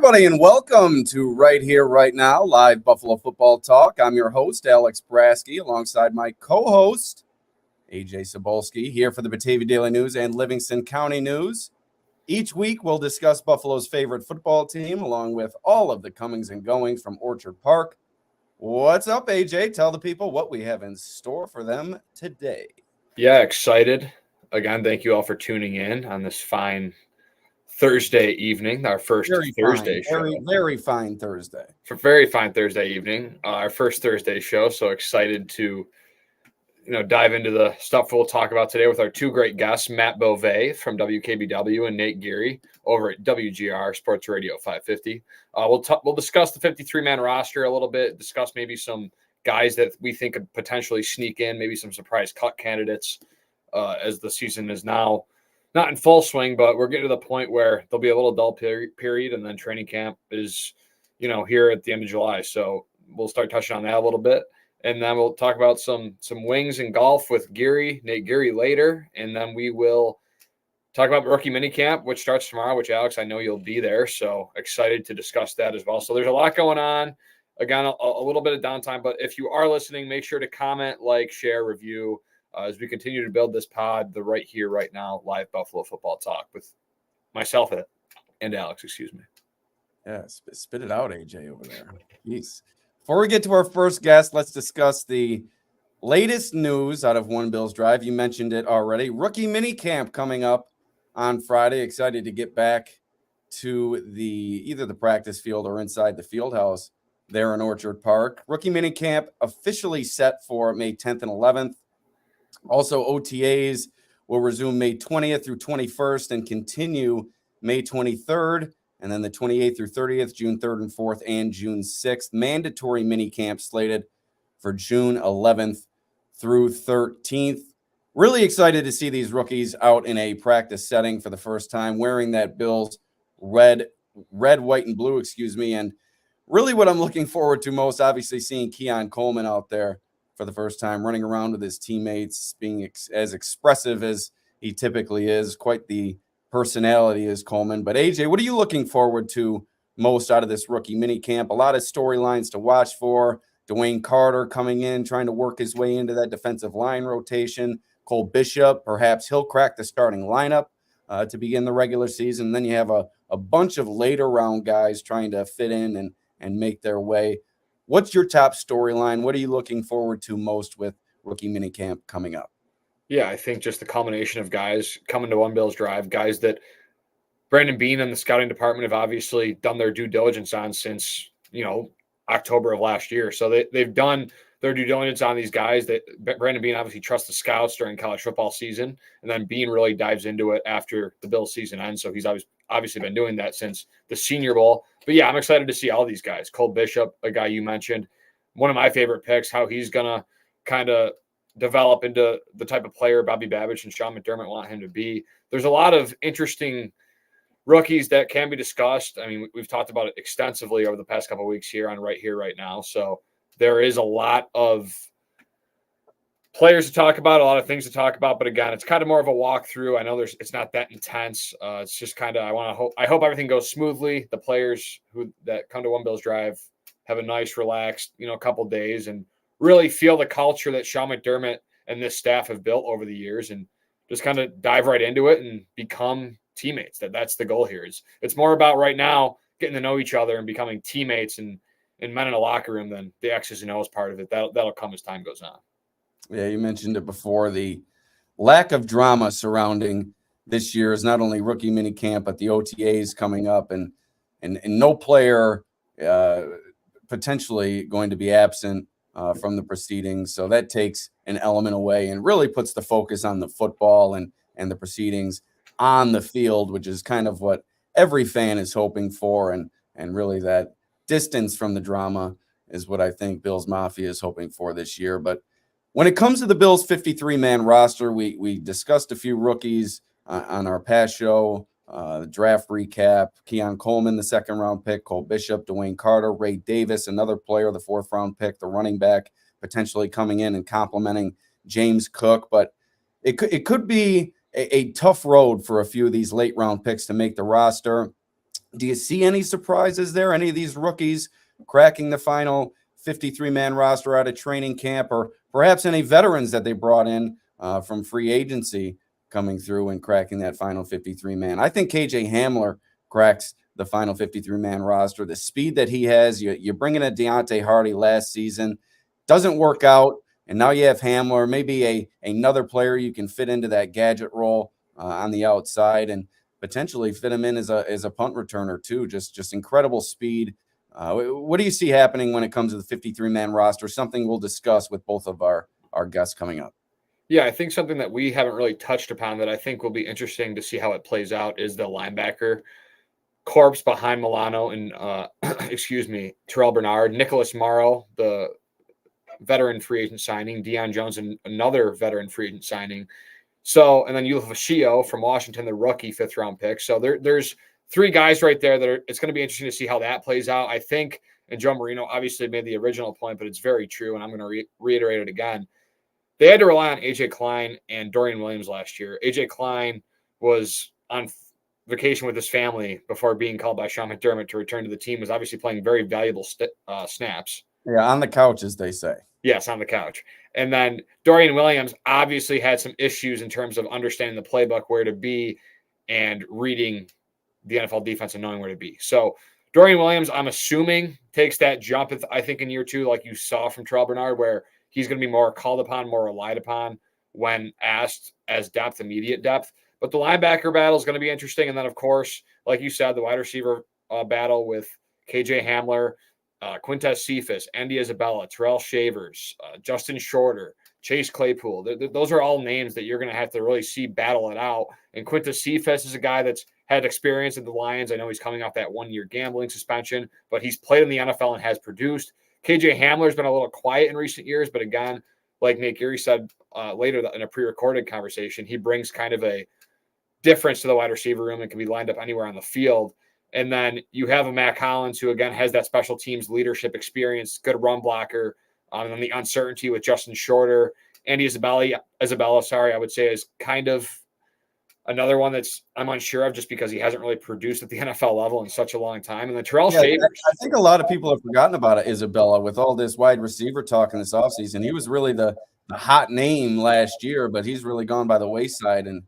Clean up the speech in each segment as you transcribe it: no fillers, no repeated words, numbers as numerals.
everybody, and welcome to Right Here, Right Now, live Buffalo football talk. I'm your host, Alex Brasky, alongside my co-host, Ajay Cybulski, here for the Batavia Daily News and Livingston County News. Each week, we'll discuss Buffalo's favorite football team, along with all of the comings and goings from Orchard Park. What's up, AJ? Tell the people what we have in store for them today. Yeah, excited. Again, thank you all for tuning in on this fine Thursday evening, our first Thursday show. Very fine Thursday. For very fine Thursday evening, our first Thursday show. So excited to, dive into the stuff we'll talk about today with our two great guests, Matt Bove from WKBW and Nate Geary over at WGR Sports Radio 550. We'll discuss the 53-man roster a little bit, discuss maybe some guys that we think could potentially sneak in, maybe some surprise cut candidates as the season is now not in full swing, but we're getting to the point where there'll be a little dull period, and then training camp is, here at the end of July. So we'll start touching on that a little bit, and then we'll talk about some wings and golf with Nate Geary later, and then we will talk about rookie minicamp, which starts tomorrow. Which, Alex, I know you'll be there, so excited to discuss that as well. So there's a lot going on. Again, a little bit of downtime, but if you are listening, make sure to comment, like, share, review. As we continue to build this pod, the Right Here, Right Now, live Buffalo football talk with myself and Alex, excuse me. Yeah, spit it out, AJ, over there. Jeez. Before we get to our first guest, let's discuss the latest news out of One Bills Drive. You mentioned it already. Rookie minicamp coming up on Friday. Excited to get back to either the practice field or inside the field house there in Orchard Park. Rookie minicamp officially set for May 10th and 11th. Also, OTAs will resume May 20th through 21st and continue May 23rd, and then the 28th through 30th, June 3rd and 4th, and June 6th. Mandatory minicamp slated for June 11th through 13th. Really excited to see these rookies out in a practice setting for the first time, wearing that Bills red, white, and blue, and really what I'm looking forward to most, obviously seeing Keon Coleman out there for the first time, running around with his teammates, being as expressive as he typically is. Quite the personality is Coleman. But AJ, what are you looking forward to most out of this rookie minicamp? A lot of storylines to watch for. Dwayne Carter coming in, trying to work his way into that defensive line rotation. Cole Bishop, perhaps he'll crack the starting lineup to begin the regular season. Then you have a bunch of later round guys trying to fit in and make their way. What's your top storyline? What are you looking forward to most with rookie minicamp coming up? Yeah, I think just the combination of guys coming to One Bills Drive, guys that Brandon Beane and the scouting department have obviously done their due diligence on since, October of last year. So they've done their due diligence on these guys. That Brandon Beane obviously trusts the scouts during college football season, and then Beane really dives into it after the Bills season ends. So he's obviously been doing that since the Senior Bowl. But yeah, I'm excited to see all these guys. Cole Bishop, a guy you mentioned, one of my favorite picks, how he's going to kind of develop into the type of player Bobby Babich and Sean McDermott want him to be. There's a lot of interesting rookies that can be discussed. I mean, we've talked about it extensively over the past couple of weeks here on Right Here, Right Now. So there is a lot of players to talk about, a lot of things to talk about, but again, it's kind of more of a walkthrough. I know it's not that intense. It's just kind of, I hope everything goes smoothly. The players that come to One Bills Drive have a nice, relaxed, couple days and really feel the culture that Sean McDermott and this staff have built over the years and just kind of dive right into it and become teammates. That's the goal here. It's more about right now getting to know each other and becoming teammates and men in a locker room than the X's and O's part of it. That'll come as time goes on. Yeah, you mentioned it before. The lack of drama surrounding this year's not only rookie minicamp, but the OTAs coming up, and no player potentially going to be absent from the proceedings. So that takes an element away and really puts the focus on the football and the proceedings on the field, which is kind of what every fan is hoping for. And really that distance from the drama is what I think Bills Mafia is hoping for this year. But when it comes to the Bills 53-man roster, we discussed a few rookies on our past show, the draft recap. Keon Coleman, the second-round pick. Cole Bishop, Dwayne Carter, Ray Davis, another player, the fourth-round pick, the running back, potentially coming in and complementing James Cook. But it could be a tough road for a few of these late-round picks to make the roster. Do you see any surprises there? Any of these rookies cracking the final 53-man roster out of training camp, or perhaps any veterans that they brought in from free agency coming through and cracking that final 53-man? I think KJ Hamler cracks the final 53-man roster. The speed that he has, you bring in a Deontay Hardy last season, doesn't work out, and now you have Hamler, maybe another player you can fit into that gadget role on the outside, and potentially fit him in as a punt returner too. Just incredible speed. What do you see happening when it comes to the 53-man roster? Something we'll discuss with both of our guests coming up. Yeah, I think something that we haven't really touched upon that I think will be interesting to see how it plays out is the linebacker corps behind Milano and Terrell Bernard, Nicholas Morrow, the veteran free agent signing, Deion Jones, and another veteran free agent signing. So, and then you have Shio from Washington, the rookie 5th-round pick. So there's 3 guys right there that it's going to be interesting to see how that plays out. I think, and Joe Marino obviously made the original point, but it's very true, and I'm going to reiterate it again. They had to rely on Ajay Klein and Dorian Williams last year. Ajay Klein was on vacation with his family before being called by Sean McDermott to return to the team, was obviously playing very valuable snaps. Yeah, on the couch, as they say. Yes, on the couch. And then Dorian Williams obviously had some issues in terms of understanding the playbook, where to be, and reading the NFL defense and knowing where to be. So Dorian Williams, I'm assuming, takes that jump, I think, in year 2, like you saw from Terrell Bernard, where he's going to be more called upon, more relied upon when asked as depth, immediate depth. But the linebacker battle is going to be interesting. And then, of course, like you said, the wide receiver battle with KJ Hamler, Quintez Cephas, Andy Isabella, Terrell Shavers, Justin Shorter, Chase Claypool. Those are all names that you're going to have to really see battle it out. And Quintez Cephas is a guy that's had experience at the Lions. I know he's coming off that 1-year gambling suspension, but he's played in the NFL and has produced. KJ Hamler's been a little quiet in recent years, but again, like Nate Geary said later in a pre-recorded conversation, he brings kind of a difference to the wide receiver room and can be lined up anywhere on the field. And then you have a Matt Collins who, again, has that special teams leadership experience, good run blocker. And then the uncertainty with Justin Shorter. Andy Isabella, I would say, is kind of another one that's I'm unsure of just because he hasn't really produced at the NFL level in such a long time. And then Terrell Shavers. I think a lot of people have forgotten about Isabella with all this wide receiver talk in this offseason. He was really the hot name last year, but he's really gone by the wayside, and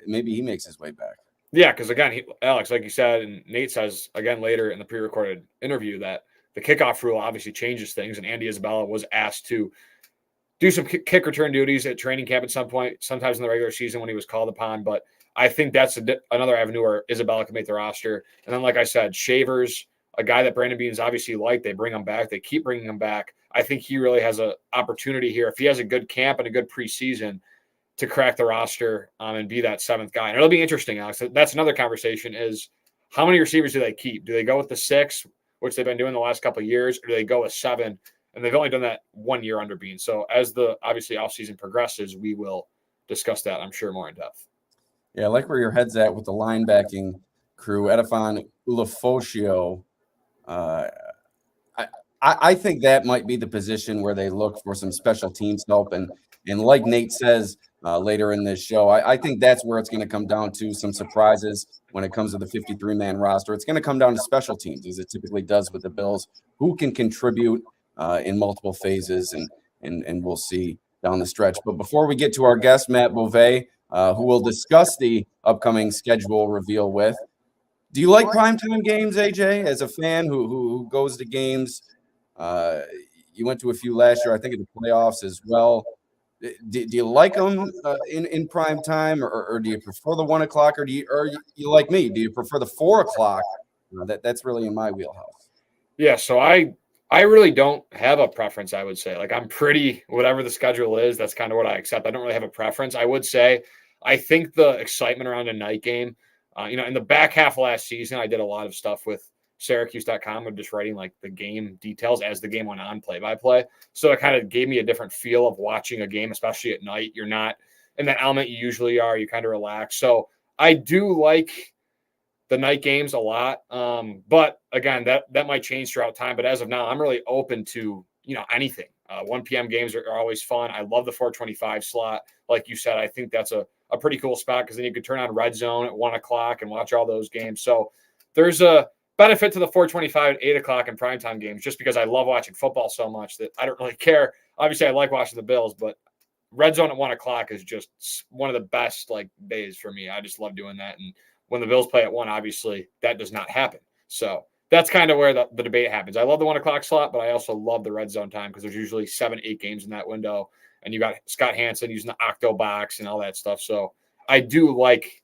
maybe he makes his way back. Yeah, because again, Alex, like you said, and Nate says again later in the pre-recorded interview that the kickoff rule obviously changes things, and Andy Isabella was asked to do some kick return duties at training camp at some point, sometimes in the regular season when he was called upon. But I think that's another avenue where Isabella can make the roster. And then, like I said, Shavers, a guy that Brandon Beane's obviously liked. They bring him back. They keep bringing him back. I think he really has an opportunity here. If he has a good camp and a good preseason, to crack the roster and be that 7th guy. And it'll be interesting, Alex. That's another conversation is how many receivers do they keep? Do they go with the 6, which they've been doing the last couple of years, or do they go with 7? And they've only done that 1 year under Beane. So as the obviously offseason progresses, we will discuss that, I'm sure, more in depth. Yeah, I like where your head's at with the linebacking crew. Edifon Ulofoshio. I think that might be the position where they look for some special teams help. And like Nate says later in this show, I think that's where it's going to come down to some surprises when it comes to the 53-man roster. It's going to come down to special teams, as it typically does with the Bills, who can contribute in multiple phases, and we'll see down the stretch. But before we get to our guest, Matt Bove, who we'll discuss the upcoming schedule reveal with, do you like primetime games, AJ, as a fan who goes to games? You went to a few last year, I think, in the playoffs as well. Do you like them in prime time, or do you prefer the 1 o'clock, or you like me? Do you prefer the 4 o'clock? That's really in my wheelhouse. Yeah, so I really don't have a preference, I would say. Like, I'm pretty, whatever the schedule is, that's kind of what I accept. I don't really have a preference. I would say I think the excitement around a night game, in the back half of last season, I did a lot of stuff with Syracuse.com of just writing like the game details as the game went on, play-by-play. So it kind of gave me a different feel of watching a game, especially at night. You're not in that element you usually are. You kind of relax. So I do like the night games a lot. But again, that might change throughout time. But as of now, I'm really open to, anything. 1 p.m. games are always fun. I love the 425 slot. Like you said, I think that's a pretty cool spot because then you could turn on Red Zone at 1 o'clock and watch all those games. So there's a benefit to the 4:25 and 8 o'clock and primetime games just because I love watching football so much that I don't really care. Obviously, I like watching the Bills, but red zone at 1 o'clock is just one of the best days for me. I just love doing that. And when the Bills play at 1, obviously that does not happen. So that's kind of where the debate happens. I love the 1 o'clock slot, but I also love the red zone time because there's usually 7-8 games in that window. And you got Scott Hansen using the Octo box and all that stuff. So I do like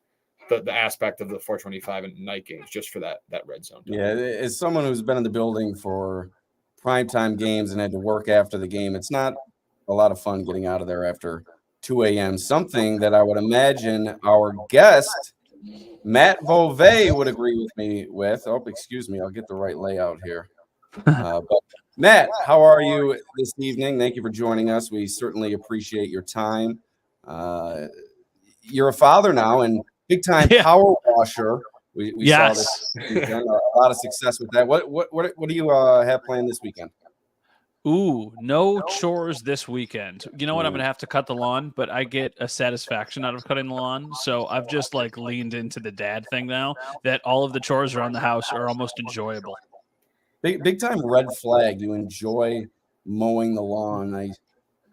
the aspect of the 4:25 and night games just for that red zone time. Yeah, as someone who's been in the building for primetime games and had to work after the game, it's not a lot of fun getting out of there after 2 a.m. Something that I would imagine our guest, Matt Bove, would agree with me with. Oh, excuse me. I'll get the right layout here. But Matt, how are you this evening? Thank you for joining us. We certainly appreciate your time. You're a father now and big-time power washer. We saw this weekend. A lot of success with that. What do you have planned this weekend? Ooh, no chores this weekend. You know what? I'm going to have to cut the lawn, but I get a satisfaction out of cutting the lawn. So I've just leaned into the dad thing now that all of the chores around the house are almost enjoyable. Big time red flag. You enjoy mowing the lawn.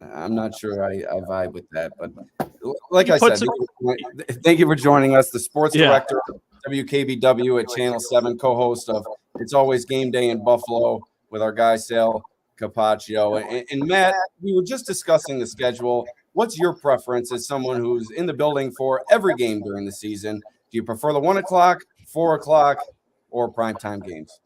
I'm not sure I vibe with that, but like I said, thank you for joining us. The sports director of WKBW at Channel 7, co-host of It's Always Game Day in Buffalo with our guy Sal Capaccio. And Matt, we were just discussing the schedule. What's your preference as someone who's in the building for every game during the season? Do you prefer the 1 o'clock, 4 o'clock, or primetime games?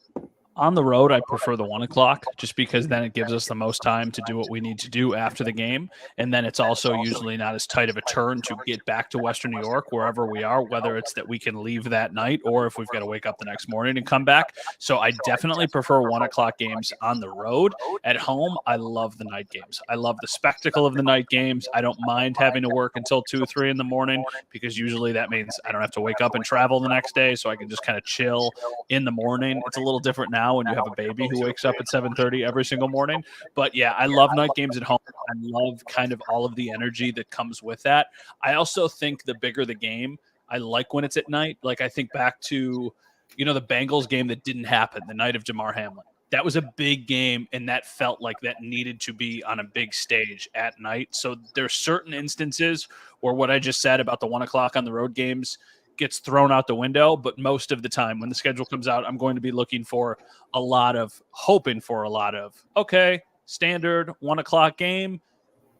On the road, I prefer the 1 o'clock just because then it gives us the most time to do what we need to do after the game. And then it's also usually not as tight of a turn to get back to Western New York, wherever we are, whether it's that we can leave that night or if we've got to wake up the next morning and come back. So I definitely prefer 1 o'clock games on the road. At home, I love the night games. I love the spectacle of the night games. I don't mind having to work until 2 or 3 in the morning because usually that means I don't have to wake up and travel the next day. So I can just kind of chill in the morning. It's a little different now when you have a baby who wakes up at 7:30 every single morning. But yeah, I love night games at home. I love kind of all of the energy that comes with that. I also think the bigger the game, I like when it's at night. I think back to, the Bengals game that didn't happen, the night of Damar Hamlin. That was a big game, and that felt like that needed to be on a big stage at night. So there's certain instances where what I just said about the 1 o'clock on the road games gets thrown out the window, but most of the time when the schedule comes out, I'm going to be hoping for a lot of, okay, standard 1 o'clock game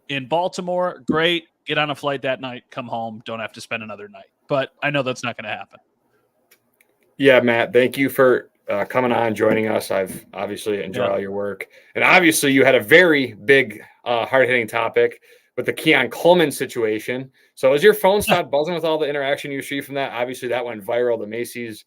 in Baltimore. Great. Get on a flight that night, come home. Don't have to spend another night, but I know that's not going to happen. Yeah, Matt, thank you for coming on, joining us. I've obviously enjoyed all your work, and obviously you had a very big hard-hitting topic with the Keon Coleman situation. So as your phone stopped buzzing with all the interaction you see from that, obviously that went viral, the Macy's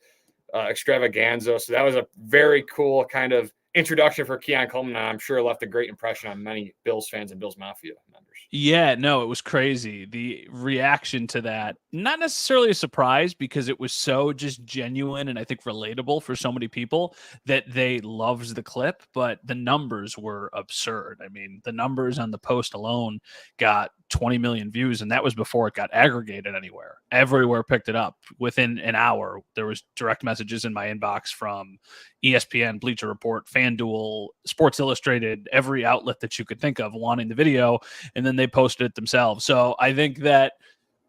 extravaganza. So that was a very cool kind of introduction for Keon Coleman, and I'm sure left a great impression on many Bills fans and Bills Mafia members. Yeah, no, it was crazy. The reaction to that, not necessarily a surprise because it was so just genuine and I think relatable for so many people that they loved the clip, but the numbers were absurd. I mean, the numbers on the post alone got 20 million views, and that was before it got aggregated anywhere. Everywhere picked it up. Within an hour, there was direct messages in my inbox from ESPN, Bleacher Report, FanDuel, Sports Illustrated, every outlet that you could think of wanting the video, and then they posted it themselves. So I think that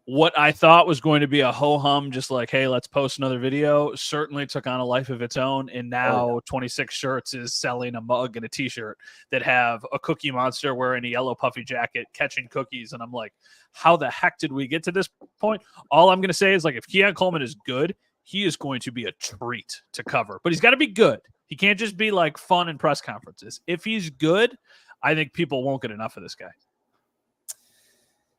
what I thought was going to be a ho-hum, just hey, let's post another video, certainly took on a life of its own. And now 26 Shirts is selling a mug and a t-shirt that have a Cookie Monster wearing a yellow puffy jacket, catching cookies. And I'm like, how the heck did we get to this point? All I'm going to say is if Keon Coleman is good, he is going to be a treat to cover, but he's got to be good. He can't just be fun in press conferences. If he's good, I think people won't get enough of this guy.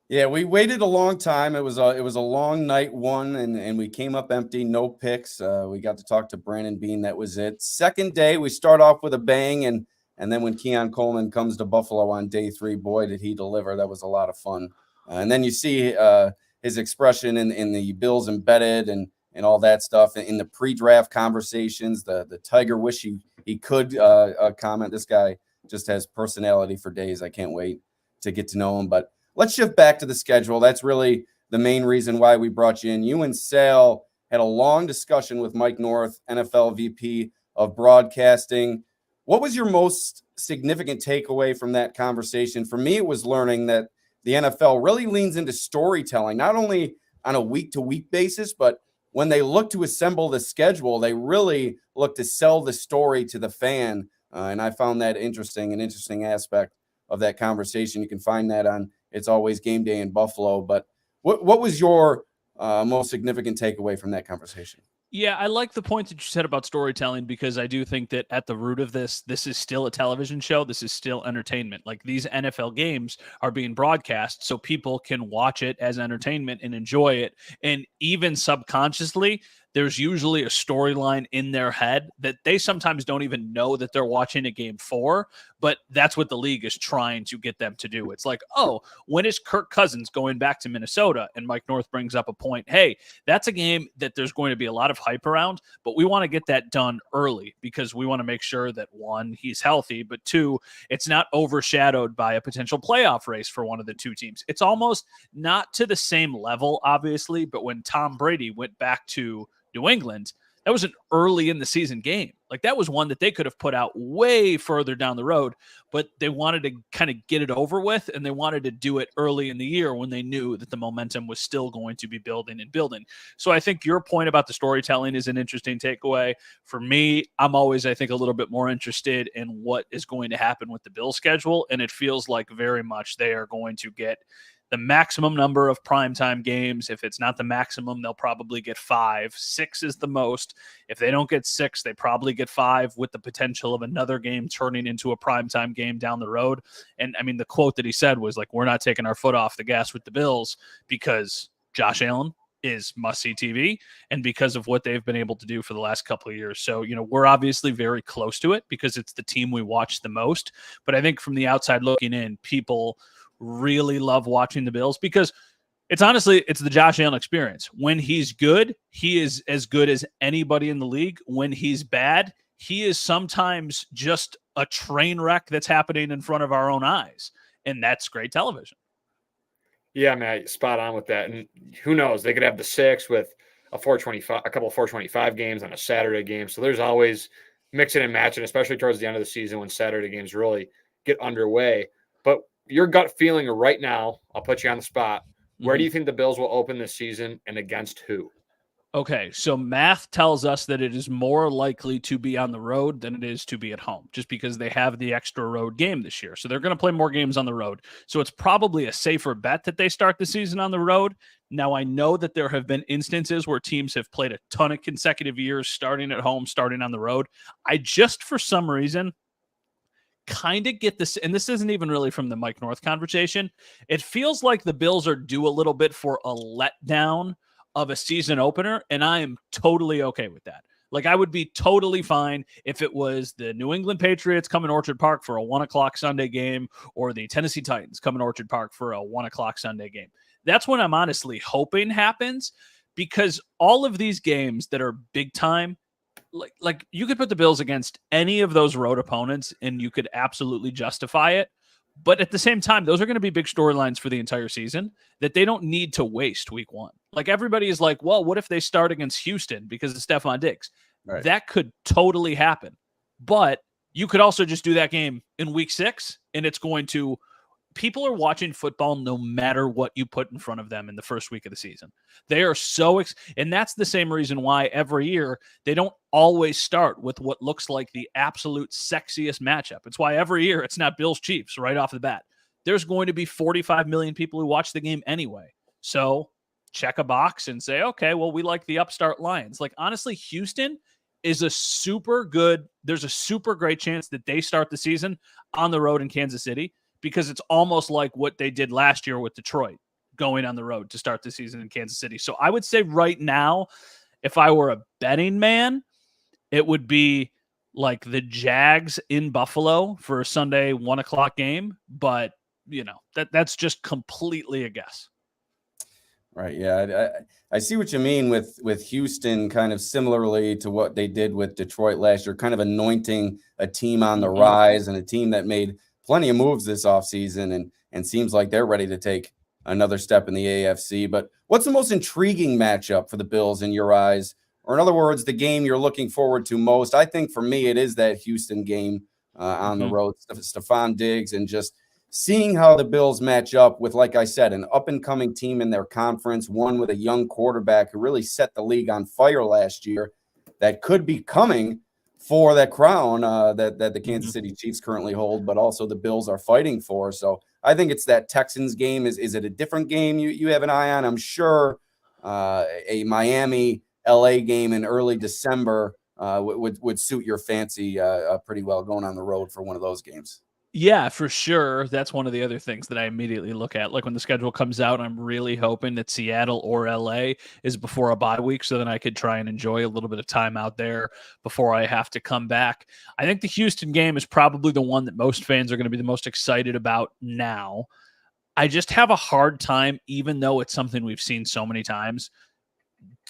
Yeah, we waited a long time. It was a long night one, and we came up empty, no picks. We got to talk to Brandon Beane. That was it. Second day, we start off with a bang, and then when Keon Coleman comes to Buffalo on day 3, boy, did he deliver. That was a lot of fun. And then you see his expression in the Bills embedded and all that stuff in the pre-draft conversations. The Tiger wish he could comment. This guy just has personality for days. I can't wait to get to know him, but let's shift back to the schedule. That's really the main reason why we brought you in. You and Sal had a long discussion with Mike North, NFL VP of broadcasting. What was your most significant takeaway from that conversation? For me, it was learning that the NFL really leans into storytelling, not only on a week-to-week basis, but when they look to assemble the schedule, they really look to sell the story to the fan. And I found that interesting, an interesting aspect of that conversation. You can find that on It's Always Game Day in Buffalo. But what was your most significant takeaway from that conversation? Yeah, I like the point that you said about storytelling, because I do think that at the root of this is still a television show. This is still entertainment. Like, these NFL games are being broadcast so people can watch it as entertainment and enjoy it. And even subconsciously, there's usually a storyline in their head that they sometimes don't even know that they're watching a game for, but that's what the league is trying to get them to do. It's like, oh, when is Kirk Cousins going back to Minnesota? And Mike North brings up a point. Hey, that's a game that there's going to be a lot of hype around, but we want to get that done early because we want to make sure that, one, he's healthy, but two, it's not overshadowed by a potential playoff race for one of the two teams. It's almost not to the same level, obviously, but when Tom Brady went back to New England, that was an early in the season game. Like, that was one that they could have put out way further down the road, but they wanted to kind of get it over with, and they wanted to do it early in the year when they knew that the momentum was still going to be building and building. So I think your point about the storytelling is an interesting takeaway. For me, I'm always, I think, a little bit more interested in what is going to happen with the Bills schedule, and it feels like very much they are going to get the maximum number of primetime games. If it's not the maximum, they'll probably get 5. 6 is the most. If they don't get 6, they probably get 5, with the potential of another game turning into a primetime game down the road. And I mean, the quote that he said was like, we're not taking our foot off the gas with the Bills because Josh Allen is must-see TV and because of what they've been able to do for the last couple of years. So, we're obviously very close to it because it's the team we watch the most. But I think from the outside looking in, people really love watching the Bills because it's the Josh Allen experience. When he's good, he is as good as anybody in the league. When he's bad, he is sometimes just a train wreck that's happening in front of our own eyes. And that's great television. Yeah, man, spot on with that. And who knows, they could have the 6 with a couple of 425 games on a Saturday game. So there's always mixing and matching, especially towards the end of the season when Saturday games really get underway. But your gut feeling right now, I'll put you on the spot. Where do you think the Bills will open this season and against who? Okay, so math tells us that it is more likely to be on the road than it is to be at home, just because they have the extra road game this year. So they're going to play more games on the road. So it's probably a safer bet that they start the season on the road. Now, I know that there have been instances where teams have played a ton of consecutive years, starting at home, starting on the road. I just, for some reason, kind of get this, and this isn't even really from the Mike North conversation. It feels like the Bills are due a little bit for a letdown of a season opener, and I am totally okay with that. Like, I would be totally fine if it was the New England Patriots coming to Orchard Park for a 1:00 Sunday game, or the Tennessee Titans coming to Orchard Park for a 1:00 Sunday game. That's what I'm honestly hoping happens, because all of these games that are big time, like you could put the Bills against any of those road opponents and you could absolutely justify it. But at the same time, those are going to be big storylines for the entire season that they don't need to waste week 1. Like, everybody is like, well, what if they start against Houston because of Stephon Diggs? Right. That could totally happen. But you could also just do that game in week 6, and it's going to – people are watching football no matter what you put in front of them in the first week of the season. They are so and that's the same reason why every year they don't always start with what looks like the absolute sexiest matchup. It's why every year it's not Bills Chiefs right off the bat. There's going to be 45 million people who watch the game anyway. So check a box and say, okay, well, we like the upstart Lions. Like, honestly, Houston is there's a super great chance that they start the season on the road in Kansas City, because it's almost like what they did last year with Detroit, going on the road to start the season in Kansas City. So I would say right now, if I were a betting man, it would be like the Jags in Buffalo for a Sunday 1:00 game. But, that's just completely a guess. Right. Yeah. I see what you mean with Houston, kind of similarly to what they did with Detroit last year, kind of anointing a team on the rise and a team that made plenty of moves this offseason and seems like they're ready to take another step in the AFC. But what's the most intriguing matchup for the Bills in your eyes? Or in other words, the game you're looking forward to most? I think for me, it is that Houston game on the road, Stephon Diggs, and just seeing how the Bills match up with, like I said, an up-and-coming team in their conference, one with a young quarterback who really set the league on fire last year, that could be coming for that crown that the Kansas City Chiefs currently hold, but also the Bills are fighting for. So I think it's that Texans game. Is it a different game you have an eye on? I'm sure a Miami LA game in early December would suit your fancy pretty well, going on the road for one of those games. Yeah, for sure. That's one of the other things that I immediately look at. Like when the schedule comes out, I'm really hoping that Seattle or LA is before a bye week so then I could try and enjoy a little bit of time out there before I have to come back. I think the Houston game is probably the one that most fans are going to be the most excited about now. I just have a hard time, even though it's something we've seen so many times,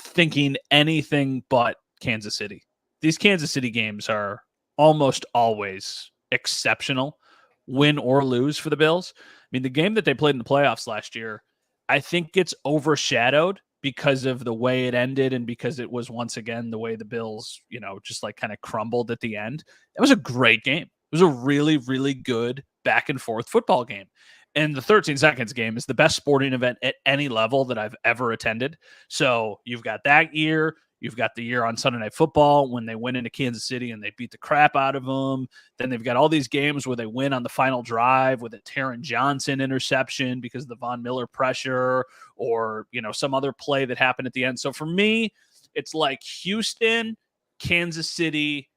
thinking anything but Kansas City. These Kansas City games are almost always exceptional, win or lose for the Bills. I mean, the game that they played in the playoffs last year, I think gets overshadowed because of the way it ended and because it was once again the way the Bills, just like kind of crumbled at the end. That was a great game. It was a really, really good back and forth football game. And the 13 seconds game is the best sporting event at any level that I've ever attended. So you've got that year. You've got the year on Sunday Night Football when they went into Kansas City and they beat the crap out of them. Then they've got all these games where they win on the final drive with a Taron Johnson interception because of the Von Miller pressure or, some other play that happened at the end. So for me, it's like Houston, Kansas City,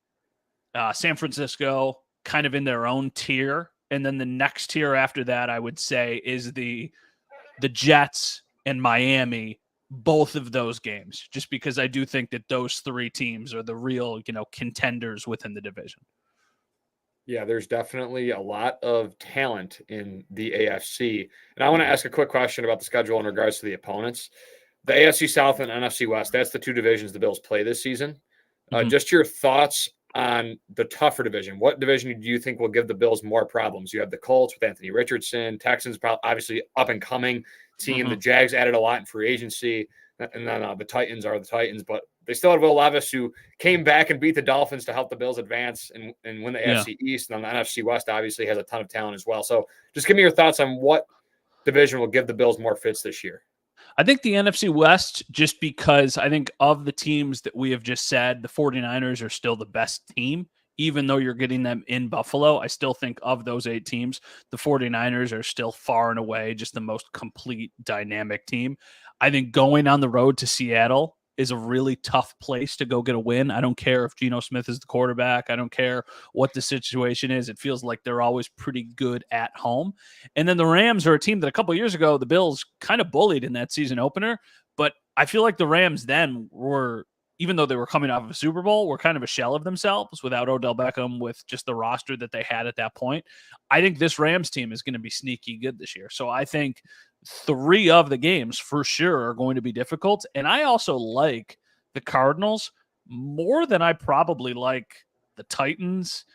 San Francisco, kind of in their own tier. And then the next tier after that, I would say, is the Jets and Miami, both of those games, just because I do think that those three teams are the real, contenders within the division. Yeah, there's definitely a lot of talent in the AFC. And I want to ask a quick question about the schedule in regards to the opponents. The AFC South and NFC West, that's the two divisions the Bills play this season. Just your thoughts on the tougher division. What division do you think will give the Bills more problems? You have the Colts with Anthony Richardson, Texans obviously up and coming team. The Jags added a lot in free agency, and then the Titans are the Titans, but they still have Will Levis, who came back and beat the Dolphins to help the Bills advance and win the AFC East. And then the NFC West obviously has a ton of talent as well. So just give me your thoughts on what division will give the Bills more fits this year. I think the NFC West, just because I think of the teams that we have just said, the 49ers are still the best team. Even though you're getting them in Buffalo, I still think of those 8 teams, the 49ers are still far and away just the most complete dynamic team. I think going on the road to Seattle is a really tough place to go get a win. I don't care if Geno Smith is the quarterback. I don't care what the situation is. It feels like they're always pretty good at home. And then the Rams are a team that a couple of years ago, the Bills kind of bullied in that season opener. But I feel like the Rams then were, even though they were coming off of a Super Bowl, were kind of a shell of themselves without Odell Beckham, with just the roster that they had at that point. I think this Rams team is going to be sneaky good this year. So I think 3 of the games for sure are going to be difficult. And I also like the Cardinals more than I probably like the Titans,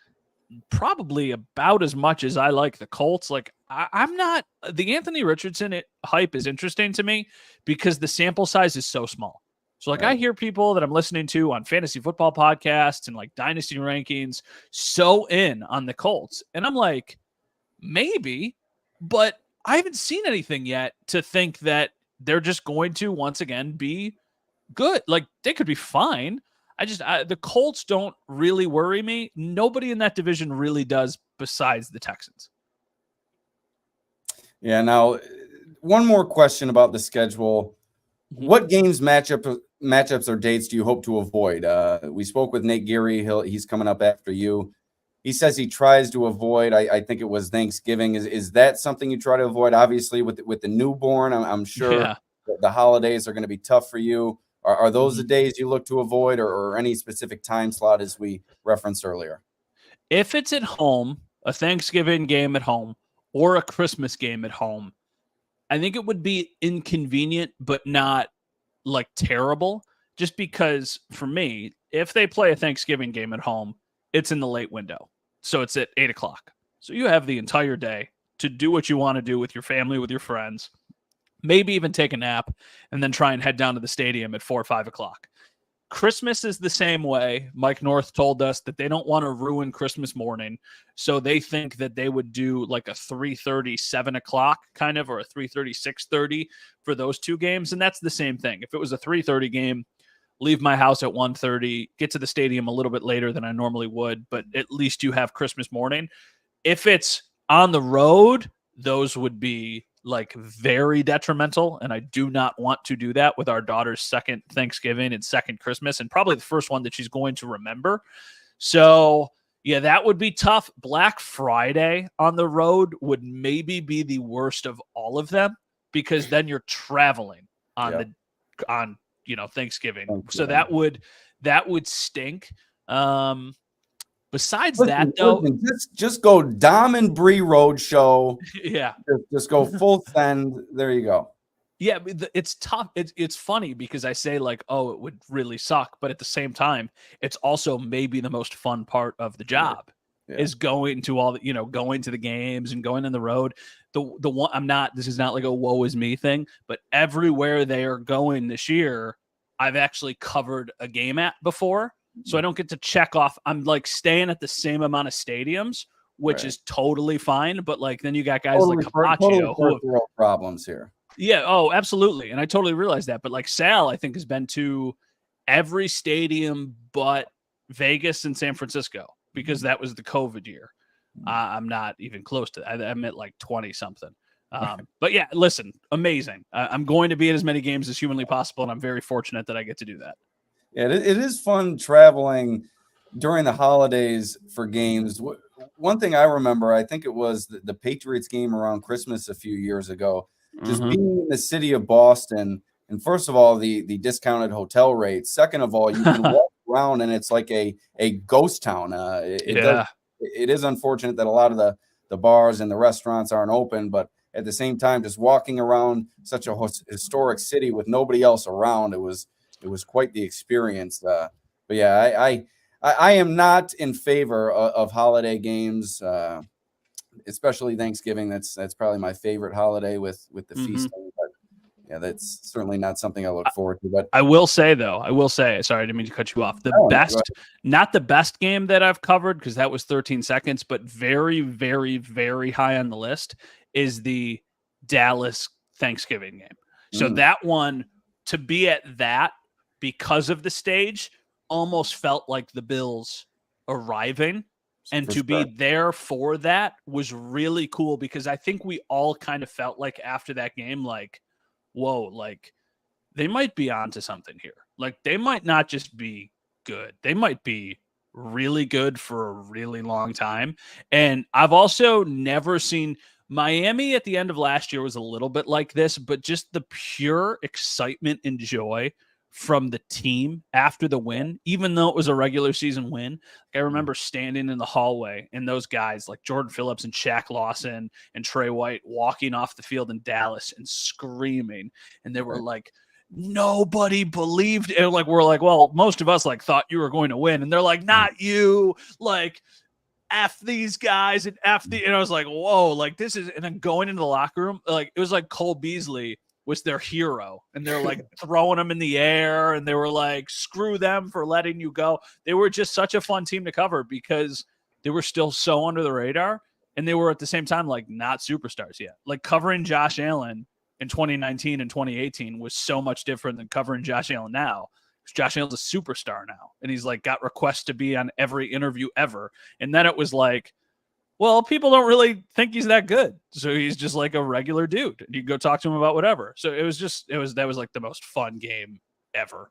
probably about as much as I like the Colts. Like I'm not, the Anthony Richardson hype is interesting to me because the sample size is so small. So like I hear people that I'm listening to on fantasy football podcasts and like dynasty rankings so in on the Colts. And I'm like, maybe, but I haven't seen anything yet to think that they're just going to once again be good. Like they could be fine. The Colts don't really worry me. Nobody in that division really does besides the Texans. Yeah. Now, one more question about the schedule. What games, matchups or dates do you hope to avoid? We spoke with Nate Geary. He's coming up after you. He says he tries to avoid, I think it was Thanksgiving. Is that something you try to avoid? Obviously, with the newborn, I'm sure the holidays are going to be tough for you. Are those the days you look to avoid, or any specific time slot as we referenced earlier? If it's at home, a Thanksgiving game at home, or a Christmas game at home, I think it would be inconvenient, but not like terrible, just because for me, if they play a Thanksgiving game at home, it's in the late window. So it's at 8:00. So you have the entire day to do what you want to do with your family, with your friends. maybe even take a nap, and then try and head down to the stadium at 4 or 5 o'clock. Christmas is the same way. Mike North told us that they don't want to ruin Christmas morning, so they think that they would do like a 3:30, 7 o'clock kind of, or a 3:30, 6:30 for those two games, and that's the same thing. If it was a 3:30 game, leave my house at 1:30, get to the stadium a little bit later than I normally would, but at least you have Christmas morning. If it's on the road, those would be like very detrimental, and I do not want to do that with our daughter's second Thanksgiving and second Christmas, and probably the first one that she's going to remember. So yeah, that would be tough. Black Friday on the road would maybe be the worst of all of them, because then you're traveling on Thanksgiving. So that would stink. Besides that, though, just go Dom and Bree Road Show. Yeah, just go full send. There you go. Yeah, it's tough. It's funny because I say like, oh, it would really suck, but at the same time, it's also maybe the most fun part of the job is going to going to the games and going on the road. The one this is not like a woe is me thing, but everywhere they are going this year, I've actually covered a game at before. So I don't get to check off. I'm like staying at the same amount of stadiums, which is totally fine. But like then you got guys like Capaccio who have problems here. Yeah. Oh, absolutely. And I totally realize that. But like Sal, I think has been to every stadium but Vegas and San Francisco because that was the COVID year. I'm not even close to that. I'm at like 20 something. But yeah, listen, amazing. I'm going to be at as many games as humanly possible, and I'm very fortunate that I get to do that. Yeah, it is fun traveling during the holidays for games. One thing I remember, I think it was the Patriots game around Christmas a few years ago, just being in the city of Boston. And first of all, the discounted hotel rates. Second of all, you can walk around and it's like a ghost town. It is unfortunate that a lot of the bars and the restaurants aren't open, but at the same time, just walking around such a historic city with nobody else around, it was quite the experience. But yeah, I am not in favor of holiday games, especially Thanksgiving. That's probably my favorite holiday with the feasting. But yeah, that's certainly not something I look forward to. But I will say, sorry, I didn't mean to cut you off. Not the best game that I've covered because that was 13 seconds, but very, very, very high on the list is the Dallas Thanksgiving game. So that one, to be at that because of the stage, almost felt like the Bills arriving. And to be there for that was really cool because I think we all kind of felt like after that game, like, whoa, like they might be onto something here. Like they might not just be good. They might be really good for a really long time. And I've also never seen Miami at the end of last year was a little bit like this, but just the pure excitement and joy from the team after the win, even though it was a regular season win. I remember standing in the hallway and those guys like Jordan Phillips and Shaq Lawson and Trey White walking off the field in Dallas and screaming. And they were like, nobody believed it. Like, we're like, well, most of us like thought you were going to win. And they're like, not you, like F these guys and and I was like, whoa, like this is, and then going into the locker room, like it was like Cole Beasley was their hero and they're like throwing them in the air and they were like, screw them for letting you go. They were just such a fun team to cover because they were still so under the radar and they were at the same time like not superstars yet. Like covering Josh Allen in 2019 and 2018 was so much different than covering Josh Allen now. Josh Allen's a superstar now and he's like got requests to be on every interview ever. And then it was like, well, people don't really think he's that good. So he's just like a regular dude. You can go talk to him about whatever. So that was like the most fun game ever.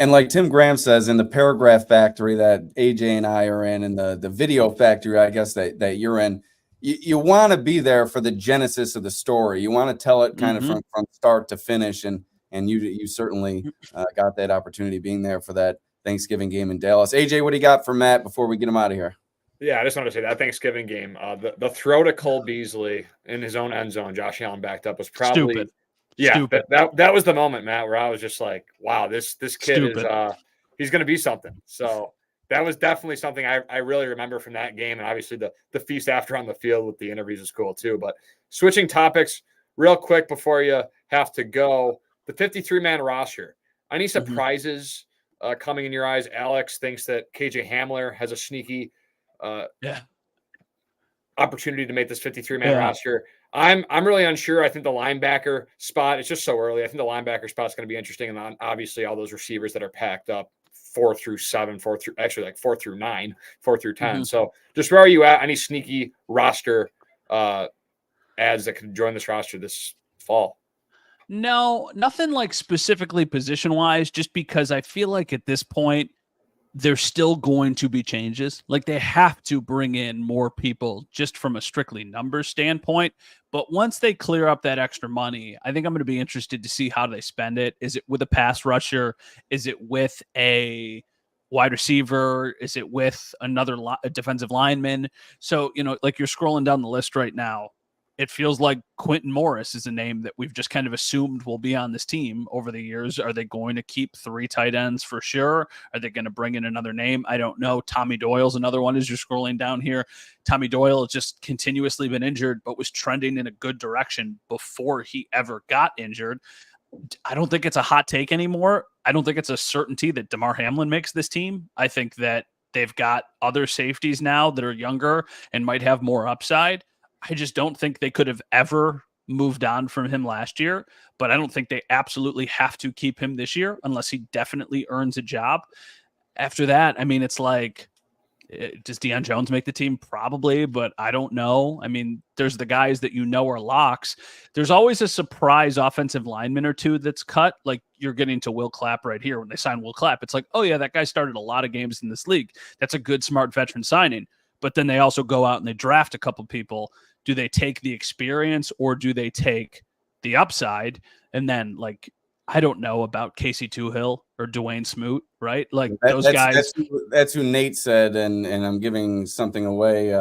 And like Tim Graham says in the paragraph factory that AJ and I are in, and the video factory, I guess that you're in, you want to be there for the genesis of the story. You want to tell it kind of from start to finish. And you certainly got that opportunity being there for that Thanksgiving game in Dallas. AJ, what do you got for Matt before we get him out of here? Yeah, I just wanted to say that Thanksgiving game, the throw to Cole Beasley in his own end zone, Josh Allen backed up, was probably stupid. Yeah, stupid. That was the moment, Matt, where I was just like, wow, this kid Stupid. is he's going to be something. So that was definitely something I really remember from that game, and obviously the feast after on the field with the interviews is cool too. But switching topics real quick before you have to go. The 53-man roster. Any surprises coming in your eyes? Alex thinks that KJ Hamler has a sneaky opportunity to make this 53-man roster. I'm really unsure. I think the linebacker spot, it's just so early. I think the linebacker spot is going to be interesting. And then obviously all those receivers that are packed up 4 through 7, 4 through 9, 4 through 10. So just where are you at? Any sneaky roster ads that could join this roster this fall? No, nothing like specifically position wise, just because I feel like at this point, there's still going to be changes. Like they have to bring in more people just from a strictly numbers standpoint. But once they clear up that extra money, I think I'm going to be interested to see how they spend it. Is it with a pass rusher? Is it with a wide receiver? Is it with another defensive lineman? So, like you're scrolling down the list right now, it feels like Quentin Morris is a name that we've just kind of assumed will be on this team over the years. Are they going to keep 3 tight ends for sure? Are they going to bring in another name? I don't know. Tommy Doyle's another one as you're scrolling down here. Tommy Doyle has just continuously been injured, but was trending in a good direction before he ever got injured. I don't think it's a hot take anymore. I don't think it's a certainty that Damar Hamlin makes this team. I think that they've got other safeties now that are younger and might have more upside. I just don't think they could have ever moved on from him last year, but I don't think they absolutely have to keep him this year unless he definitely earns a job. After that, I mean, it's like, does Deion Jones make the team? Probably, but I don't know. I mean, there's the guys that are locks. There's always a surprise offensive lineman or two that's cut. Like you're getting to Will Clapp right here. When they sign Will Clapp, it's like, oh yeah, that guy started a lot of games in this league. That's a good, smart veteran signing. But then they also go out and they draft a couple people. Do they take the experience or do they take the upside? And then, like, I don't know about Casey Toohill or Dwayne Smoot, right? Like those guys. That's who Nate said, and I'm giving something away.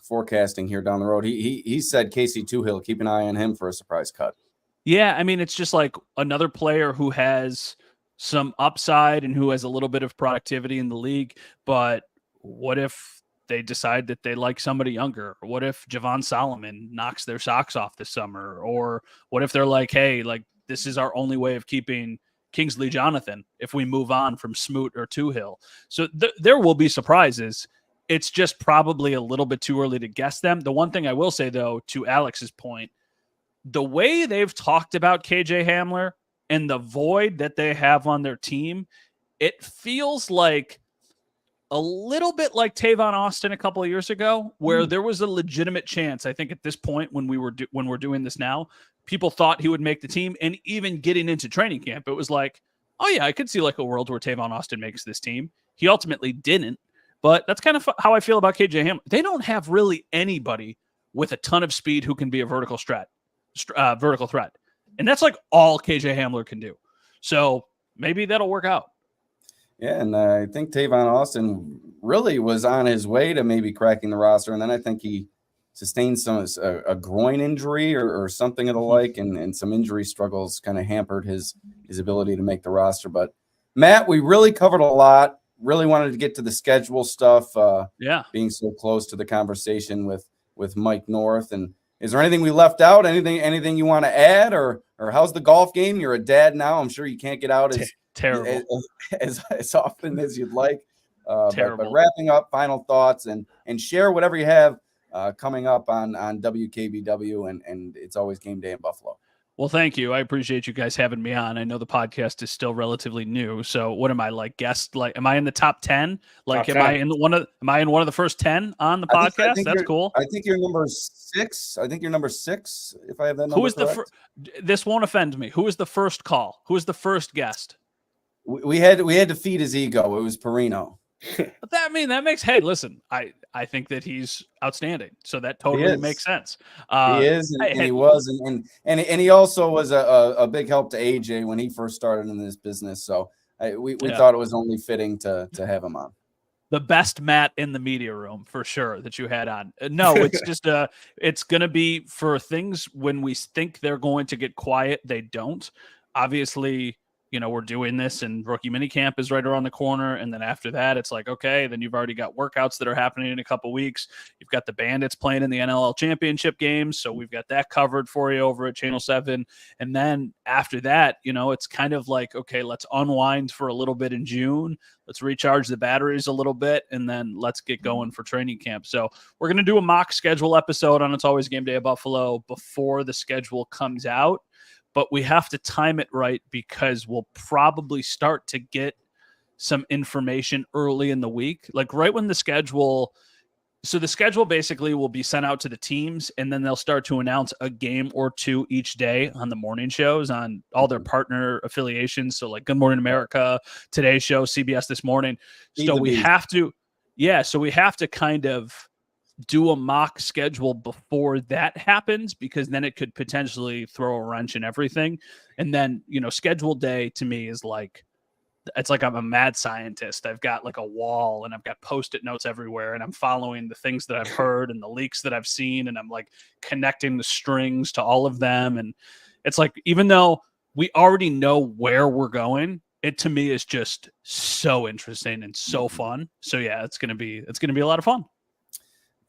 Forecasting here down the road. He said Casey Toohill. Keep an eye on him for a surprise cut. Yeah, I mean, it's just like another player who has some upside and who has a little bit of productivity in the league. But what if they decide that they like somebody younger? Or what if Javon Solomon knocks their socks off this summer? Or what if they're like, hey, like this is our only way of keeping Kingsley Jonathan if we move on from Smoot or Toohill? So there will be surprises. It's just probably a little bit too early to guess them. The one thing I will say, though, to Alex's point, the way they've talked about KJ Hamler and the void that they have on their team, it feels like a little bit like Tavon Austin a couple of years ago, where there was a legitimate chance. I think at this point, when we're doing this now, people thought he would make the team, and even getting into training camp, it was like, oh yeah, I could see like a world where Tavon Austin makes this team. He ultimately didn't, but that's kind of how I feel about KJ Hamler. They don't have really anybody with a ton of speed who can be a vertical threat, and that's like all KJ Hamler can do. So maybe that'll work out. Yeah, and I think Tavon Austin really was on his way to maybe cracking the roster, and then I think he sustained a groin injury or something of the like, and some injury struggles kind of hampered his ability to make the roster. But Matt, we really covered a lot. Really wanted to get to the schedule stuff. Being so close to the conversation with Mike North. And is there anything we left out? Anything you want to add, or how's the golf game? You're a dad now. I'm sure you can't get out as often as you'd like. But wrapping up, final thoughts and share whatever you have coming up on WKBW, and it's always game day in Buffalo. Well, thank you. I appreciate you guys having me on. I know the podcast is still relatively new. So what am I, like, guest? Like, am I in the top 10? Like, am I in one of the first 10 on the podcast? That's cool. I think you're number 6. I think you're number 6, if I have that number. Who is correct. This won't offend me. Who was the first call? Who was the first guest? We had to feed his ego. It was Perino. That makes. Hey, listen, I think that he's outstanding. So that totally makes sense. He is, and he was, and he also was a big help to AJ when he first started in this business. So we thought it was only fitting to have him on. The best Matt in the media room for sure that you had on. No, it's just it's going to be for things when we think they're going to get quiet, they don't. Obviously, we're doing this and rookie minicamp is right around the corner. And then after that, it's like, okay, then you've already got workouts that are happening in a couple weeks. You've got the Bandits playing in the NLL championship games. So we've got that covered for you over at Channel 7. And then after that, it's kind of like, okay, let's unwind for a little bit in June. Let's recharge the batteries a little bit, and then let's get going for training camp. So we're going to do a mock schedule episode on It's Always Game Day at Buffalo before the schedule comes out. But we have to time it right because we'll probably start to get some information early in the week, like right when the schedule. So the schedule basically will be sent out to the teams, and then they'll start to announce a game or two each day on the morning shows on all their partner affiliations. So like Good Morning America, Today's Show, CBS This Morning. So we have to kind of do a mock schedule before that happens, because then it could potentially throw a wrench in everything. And then, schedule day to me is like, it's like I'm a mad scientist. I've got like a wall and I've got Post-it notes everywhere, and I'm following the things that I've heard and the leaks that I've seen, and I'm like connecting the strings to all of them. And it's like, even though we already know where we're going, it to me is just so interesting and so fun. So yeah, it's going to be a lot of fun.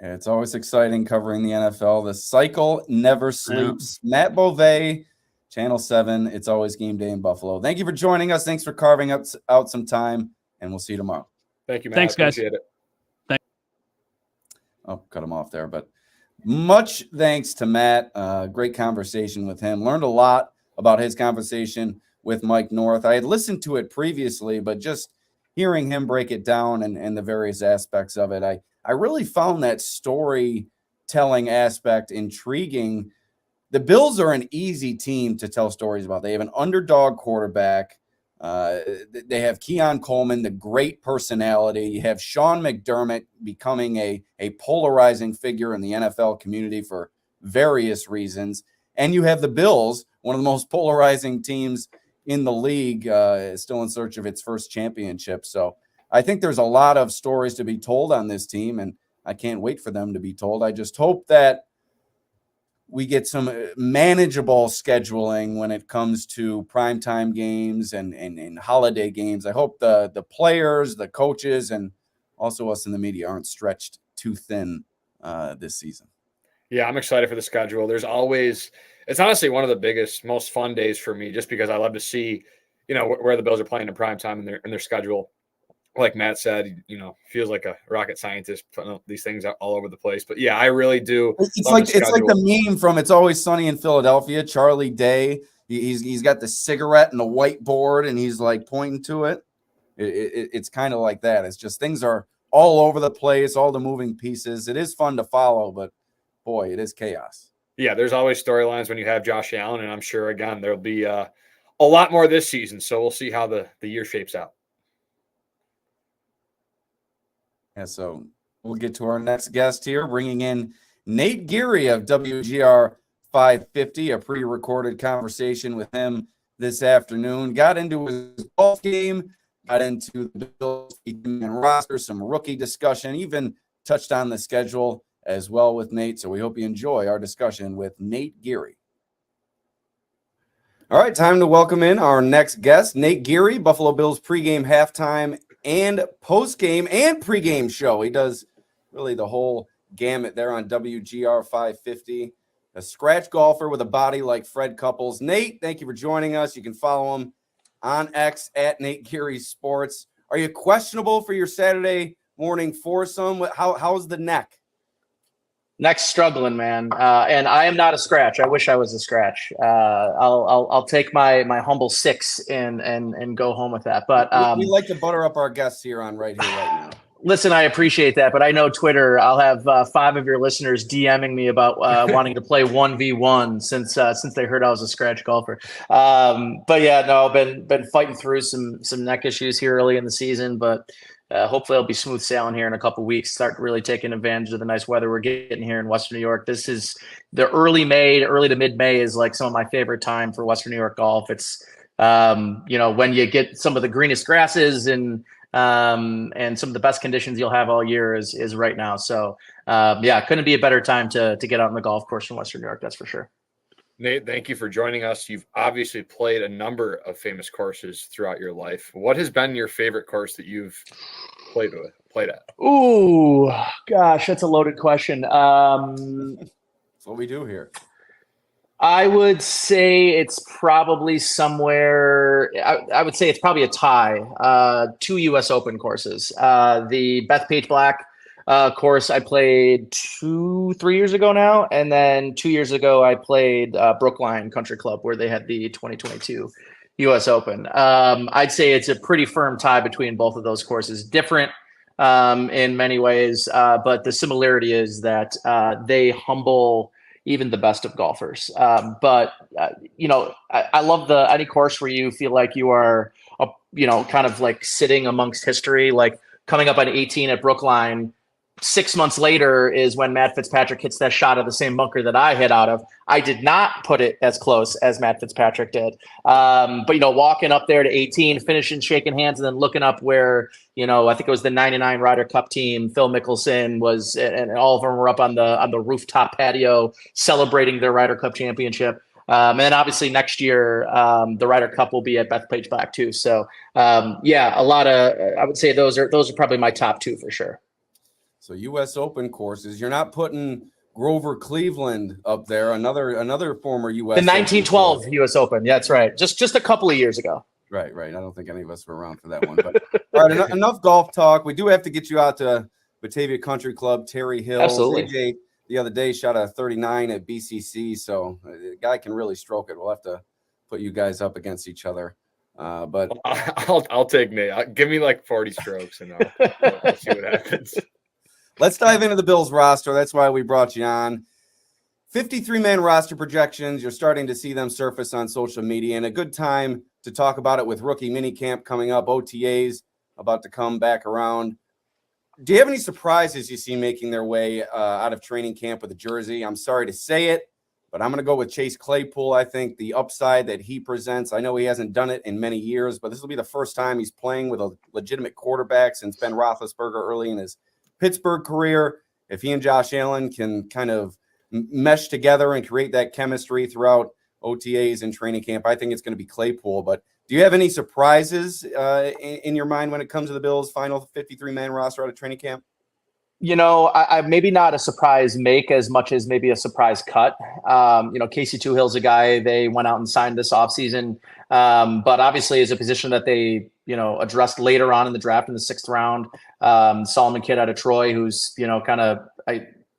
It's always exciting covering the NFL. The cycle never sleeps. Yeah. Matt Bove, Channel 7. It's Always Game Day in Buffalo. Thank you for joining us. Thanks for carving out some time, and we'll see you tomorrow. Thank you, Matt. Thanks, guys. Appreciate it. Cut him off there, but much thanks to Matt. Great conversation with him. Learned a lot about his conversation with Mike North. I had listened to it previously, but just hearing him break it down and the various aspects of it, I really found that storytelling aspect intriguing. The Bills are an easy team to tell stories about. They have an underdog quarterback. They have Keon Coleman, the great personality. You have Sean McDermott becoming a polarizing figure in the NFL community for various reasons. And you have the Bills, one of the most polarizing teams in the league, still in search of its first championship. So I think there's a lot of stories to be told on this team, and I can't wait for them to be told. I just hope that we get some manageable scheduling when it comes to primetime games and holiday games. I hope the players, the coaches, and also us in the media aren't stretched too thin this season. Yeah, I'm excited for the schedule. It's honestly one of the biggest, most fun days for me, just because I love to see, where the Bills are playing in primetime in their schedule. Like Matt said, feels like a rocket scientist putting these things out all over the place. But yeah, I really do. It's like the meme from It's Always Sunny in Philadelphia. Charlie Day, he's got the cigarette and the whiteboard, and he's like pointing to it. It's kind of like that. It's just things are all over the place, all the moving pieces. It is fun to follow, but boy, it is chaos. Yeah, there's always storylines when you have Josh Allen, and I'm sure again there'll be a lot more this season. So we'll see how the year shapes out. Yeah, so we'll get to our next guest here, bringing in Nate Geary of WGR 550, a pre-recorded conversation with him this afternoon. Got into his golf game, got into the Bills and roster, some rookie discussion, even touched on the schedule as well with Nate. So we hope you enjoy our discussion with Nate Geary. All right, time to welcome in our next guest, Nate Geary, Buffalo Bills pregame, halftime, and postgame and pregame show. He does really the whole gamut there on WGR 550. A scratch golfer with a body like Fred Couples. Nate, thank you for joining us. You can follow him on X at Nate Geary Sports. Are you questionable for your Saturday morning foursome? How's the neck? Neck's struggling, man. And I am not a scratch. I wish I was a scratch. I'll take my humble 6 and go home with that. But we like to butter up our guests here right now. Listen, I appreciate that, but I know Twitter. I'll have 5 of your listeners DMing me about wanting to play 1v1 since they heard I was a scratch golfer. But yeah, no, been fighting through some neck issues here early in the season, but hopefully it'll be smooth sailing here in a couple of weeks. Start really taking advantage of the nice weather we're getting here in Western New York. This is the early to mid-May is like some of my favorite time for Western New York golf. It's when you get some of the greenest grasses and some of the best conditions you'll have all year is right now. So couldn't be a better time to get out on the golf course in Western New York. That's for sure. Nate, thank you for joining us. You've obviously played a number of famous courses throughout your life. What has been your favorite course that you've played at? Ooh, gosh, that's a loaded question. That's what we do here. I would say it's probably somewhere. I would say it's probably a tie. 2 U.S. Open courses. The Bethpage Black course I played 3 years ago now, and then 2 years ago I played Brookline Country Club where they had the 2022 U.S. Open. I'd say it's a pretty firm tie between both of those courses. Different in many ways, but the similarity is that they humble even the best of golfers. But I love any course where you feel like you are, kind of like sitting amongst history, like coming up on 18 at Brookline. 6 months later is when Matt Fitzpatrick hits that shot of the same bunker that I hit out of. I did not put it as close as Matt Fitzpatrick did. But, walking up there to 18, finishing, shaking hands, and then looking up where, I think it was the 99 Ryder Cup team, Phil Mickelson was, and all of them were up on the rooftop patio celebrating their Ryder Cup championship. And then obviously next year, the Ryder Cup will be at Bethpage Black too. So a lot of, I would say those are probably my top 2 for sure. So U.S. Open courses, you're not putting Grover Cleveland up there, another former U.S. The 1912 U.S. Open. Yeah, that's right. Just a couple of years ago. Right. I don't think any of us were around for that one. But all right, enough golf talk. We do have to get you out to Batavia Country Club, Terry Hills. Absolutely. AJ the other day shot a 39 at BCC, so the guy can really stroke it. We'll have to put you guys up against each other. But I'll take Nate. Give me like 40 strokes, and I'll see what happens. Let's dive into the Bills roster. That's why we brought you on. 53-man roster projections. You're starting to see them surface on social media, and a good time to talk about it with rookie minicamp coming up, OTAs about to come back around. Do you have any surprises you see making their way out of training camp with a jersey? I'm sorry to say it, but I'm going to go with Chase Claypool. I think the upside that he presents, I know he hasn't done it in many years, but this will be the first time he's playing with a legitimate quarterback since Ben Roethlisberger early in his Pittsburgh career. If he and Josh Allen can kind of mesh together and create that chemistry throughout OTAs and training camp, I think it's going to be Claypool. But do you have any surprises in your mind when it comes to the Bills' final 53-man roster out of training camp? I maybe not a surprise make as much as maybe a surprise cut. Casey Tuhill's a guy they went out and signed this offseason, but obviously is a position that they, addressed later on in the draft in the 6th round. Solomon Kidd out of Troy, who's,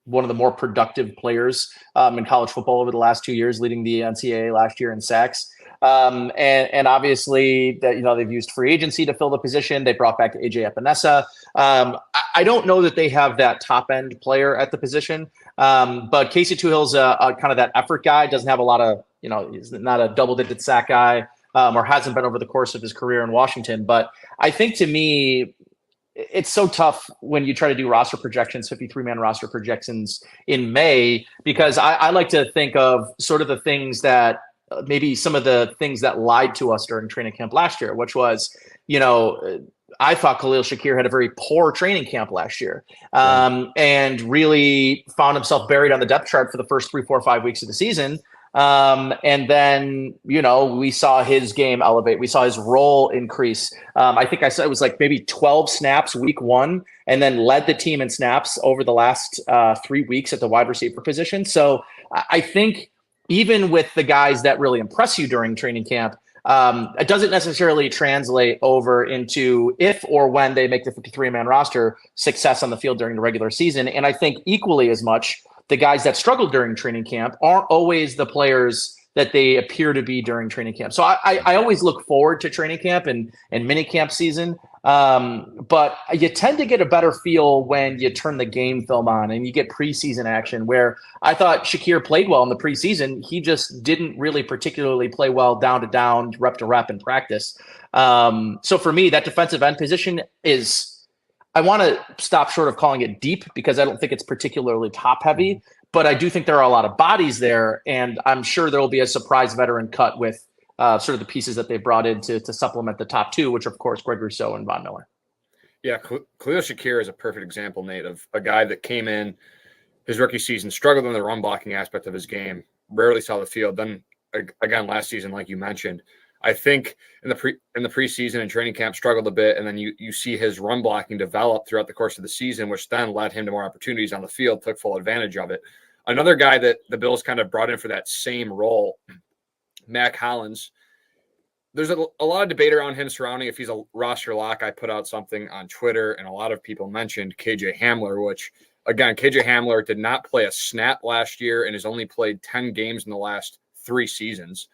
one of the more productive players in college football over the last 2 years, leading the NCAA last year in sacks. And obviously that, they've used free agency to fill the position. They brought back Ajay Epinesa. I don't know that they have that top end player at the position. But Casey Tuhill's a kind of that effort guy, doesn't have a lot of, he's not a double digit sack guy, or hasn't been over the course of his career in Washington. But I think to me, it's so tough when you try to do roster projections, 53-man roster projections in May, because I like to think of sort of the things that maybe some of the things that lied to us during training camp last year, which was, I thought Khalil Shakir had a very poor training camp last year, and really found himself buried on the depth chart for the first 3, 4, 5 weeks of the season. And then, we saw his game elevate. We saw his role increase. I think I said it was like maybe 12 snaps week 1, and then led the team in snaps over the last 3 weeks at the wide receiver position. So I think even with the guys that really impress you during training camp, it doesn't necessarily translate over into if or when they make the 53-man roster success on the field during the regular season. And I think equally as much, the guys that struggled during training camp aren't always the players that they appear to be during training camp. So I always look forward to training camp and mini camp season. But you tend to get a better feel when you turn the game film on and you get preseason action, where I thought Shakir played well in the preseason. He just didn't really particularly play well down to down, rep to rep in practice. So for me, that defensive end position is, I want to stop short of calling it deep because I don't think it's particularly top heavy, but I do think there are a lot of bodies there. And I'm sure there will be a surprise veteran cut with sort of the pieces that they brought in to supplement the top 2, which of course, Greg Rousseau and Von Miller. Yeah. Khalil Shakir is a perfect example, Nate, of a guy that came in his rookie season, struggled in the run blocking aspect of his game, rarely saw the field. Then again, last season, like you mentioned, I think in the preseason and training camp struggled a bit, and then you see his run blocking develop throughout the course of the season, which then led him to more opportunities on the field, took full advantage of it. Another guy that the Bills kind of brought in for that same role, Matt Collins. There's a lot of debate around him surrounding if he's a roster lock. I put out something on Twitter, and a lot of people mentioned KJ Hamler, which, again, KJ Hamler did not play a snap last year and has only played 10 games in the last 3 seasons,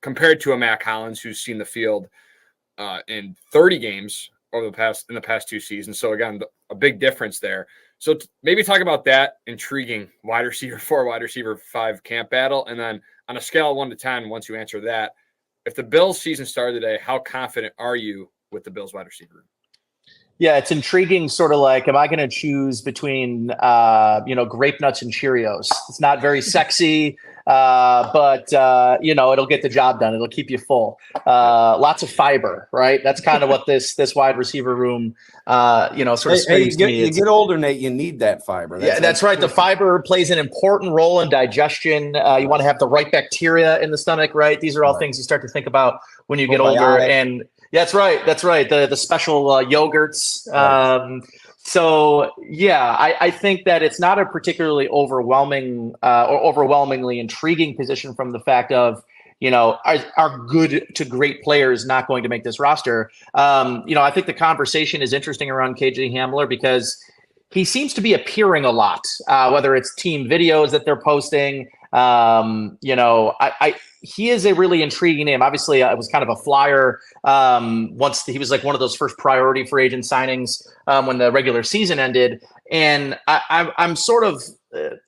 compared to a Matt Collins who's seen the field in 30 games in the past 2 seasons. So, again, a big difference there. So maybe talk about that intriguing wide receiver 4, wide receiver 5 camp battle. And then on a scale of 1 to 10, once you answer that, if the Bills season started today, how confident are you with the Bills wide receiver? Yeah, it's intriguing. Sort of like, am I going to choose between, grape nuts and Cheerios? It's not very sexy, but it'll get the job done. It'll keep you full. Lots of fiber, right? That's kind of what this wide receiver room, sort of screams to me. You get older, Nate, you need that fiber. That's right. The fiber plays an important role in digestion. You want to have the right bacteria in the stomach, right? These are all things you start to think about when you get older. And that's right. The special yogurts. Right. I think that it's not a particularly overwhelming or overwhelmingly intriguing position from the fact of, are good to great players not going to make this roster? I think the conversation is interesting around KJ Hamler because he seems to be appearing a lot, whether it's team videos that they're posting. He is a really intriguing name. Obviously, it was kind of a flyer once he was like one of those first priority free agent signings when the regular season ended. And I'm sort of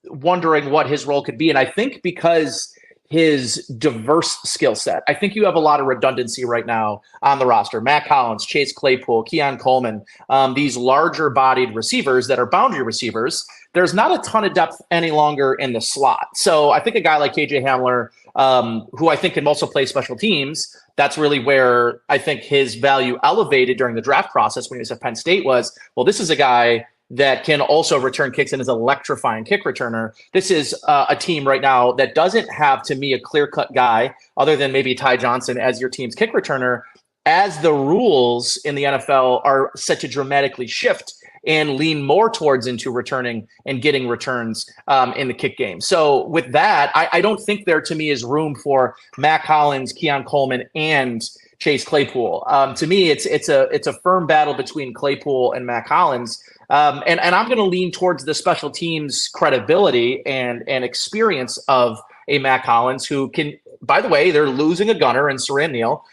wondering what his role could be. And I think because his diverse skill set, I think you have a lot of redundancy right now on the roster. Matt Collins, Chase Claypool, Keon Coleman, these larger bodied receivers that are boundary receivers. There's not a ton of depth any longer in the slot. So I think a guy like KJ Hamler, who I think can also play special teams, that's really where I think his value elevated during the draft process when he was at Penn State was, well, this is a guy that can also return kicks and is an electrifying kick returner. This is a team right now that doesn't have, to me, a clear-cut guy other than maybe Ty Johnson as your team's kick returner, as the rules in the NFL are set to dramatically shift and lean more towards into returning and getting returns in the kick game. So with that, I don't think there, to me, is room for Matt Collins, Keon Coleman, and Chase Claypool. To me, it's a firm battle between Claypool and Matt Collins. And I'm going to lean towards the special teams credibility and experience of a Matt Collins, who can, by the way, they're losing a gunner in Saran Neal.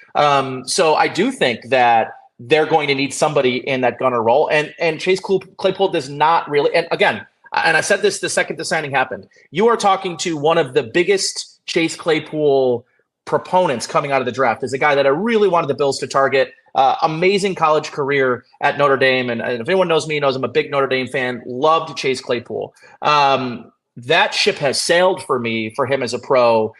So I do think that they're going to need somebody in that gunner role. And Chase Claypool does not really, and again, and I said this the second the signing happened, you are talking to one of the biggest Chase Claypool proponents coming out of the draft. Is a guy that I really wanted the Bills to target. Amazing college career at Notre Dame. And if anyone knows me, knows I'm a big Notre Dame fan. Loved Chase Claypool. That ship has sailed for him as a pro,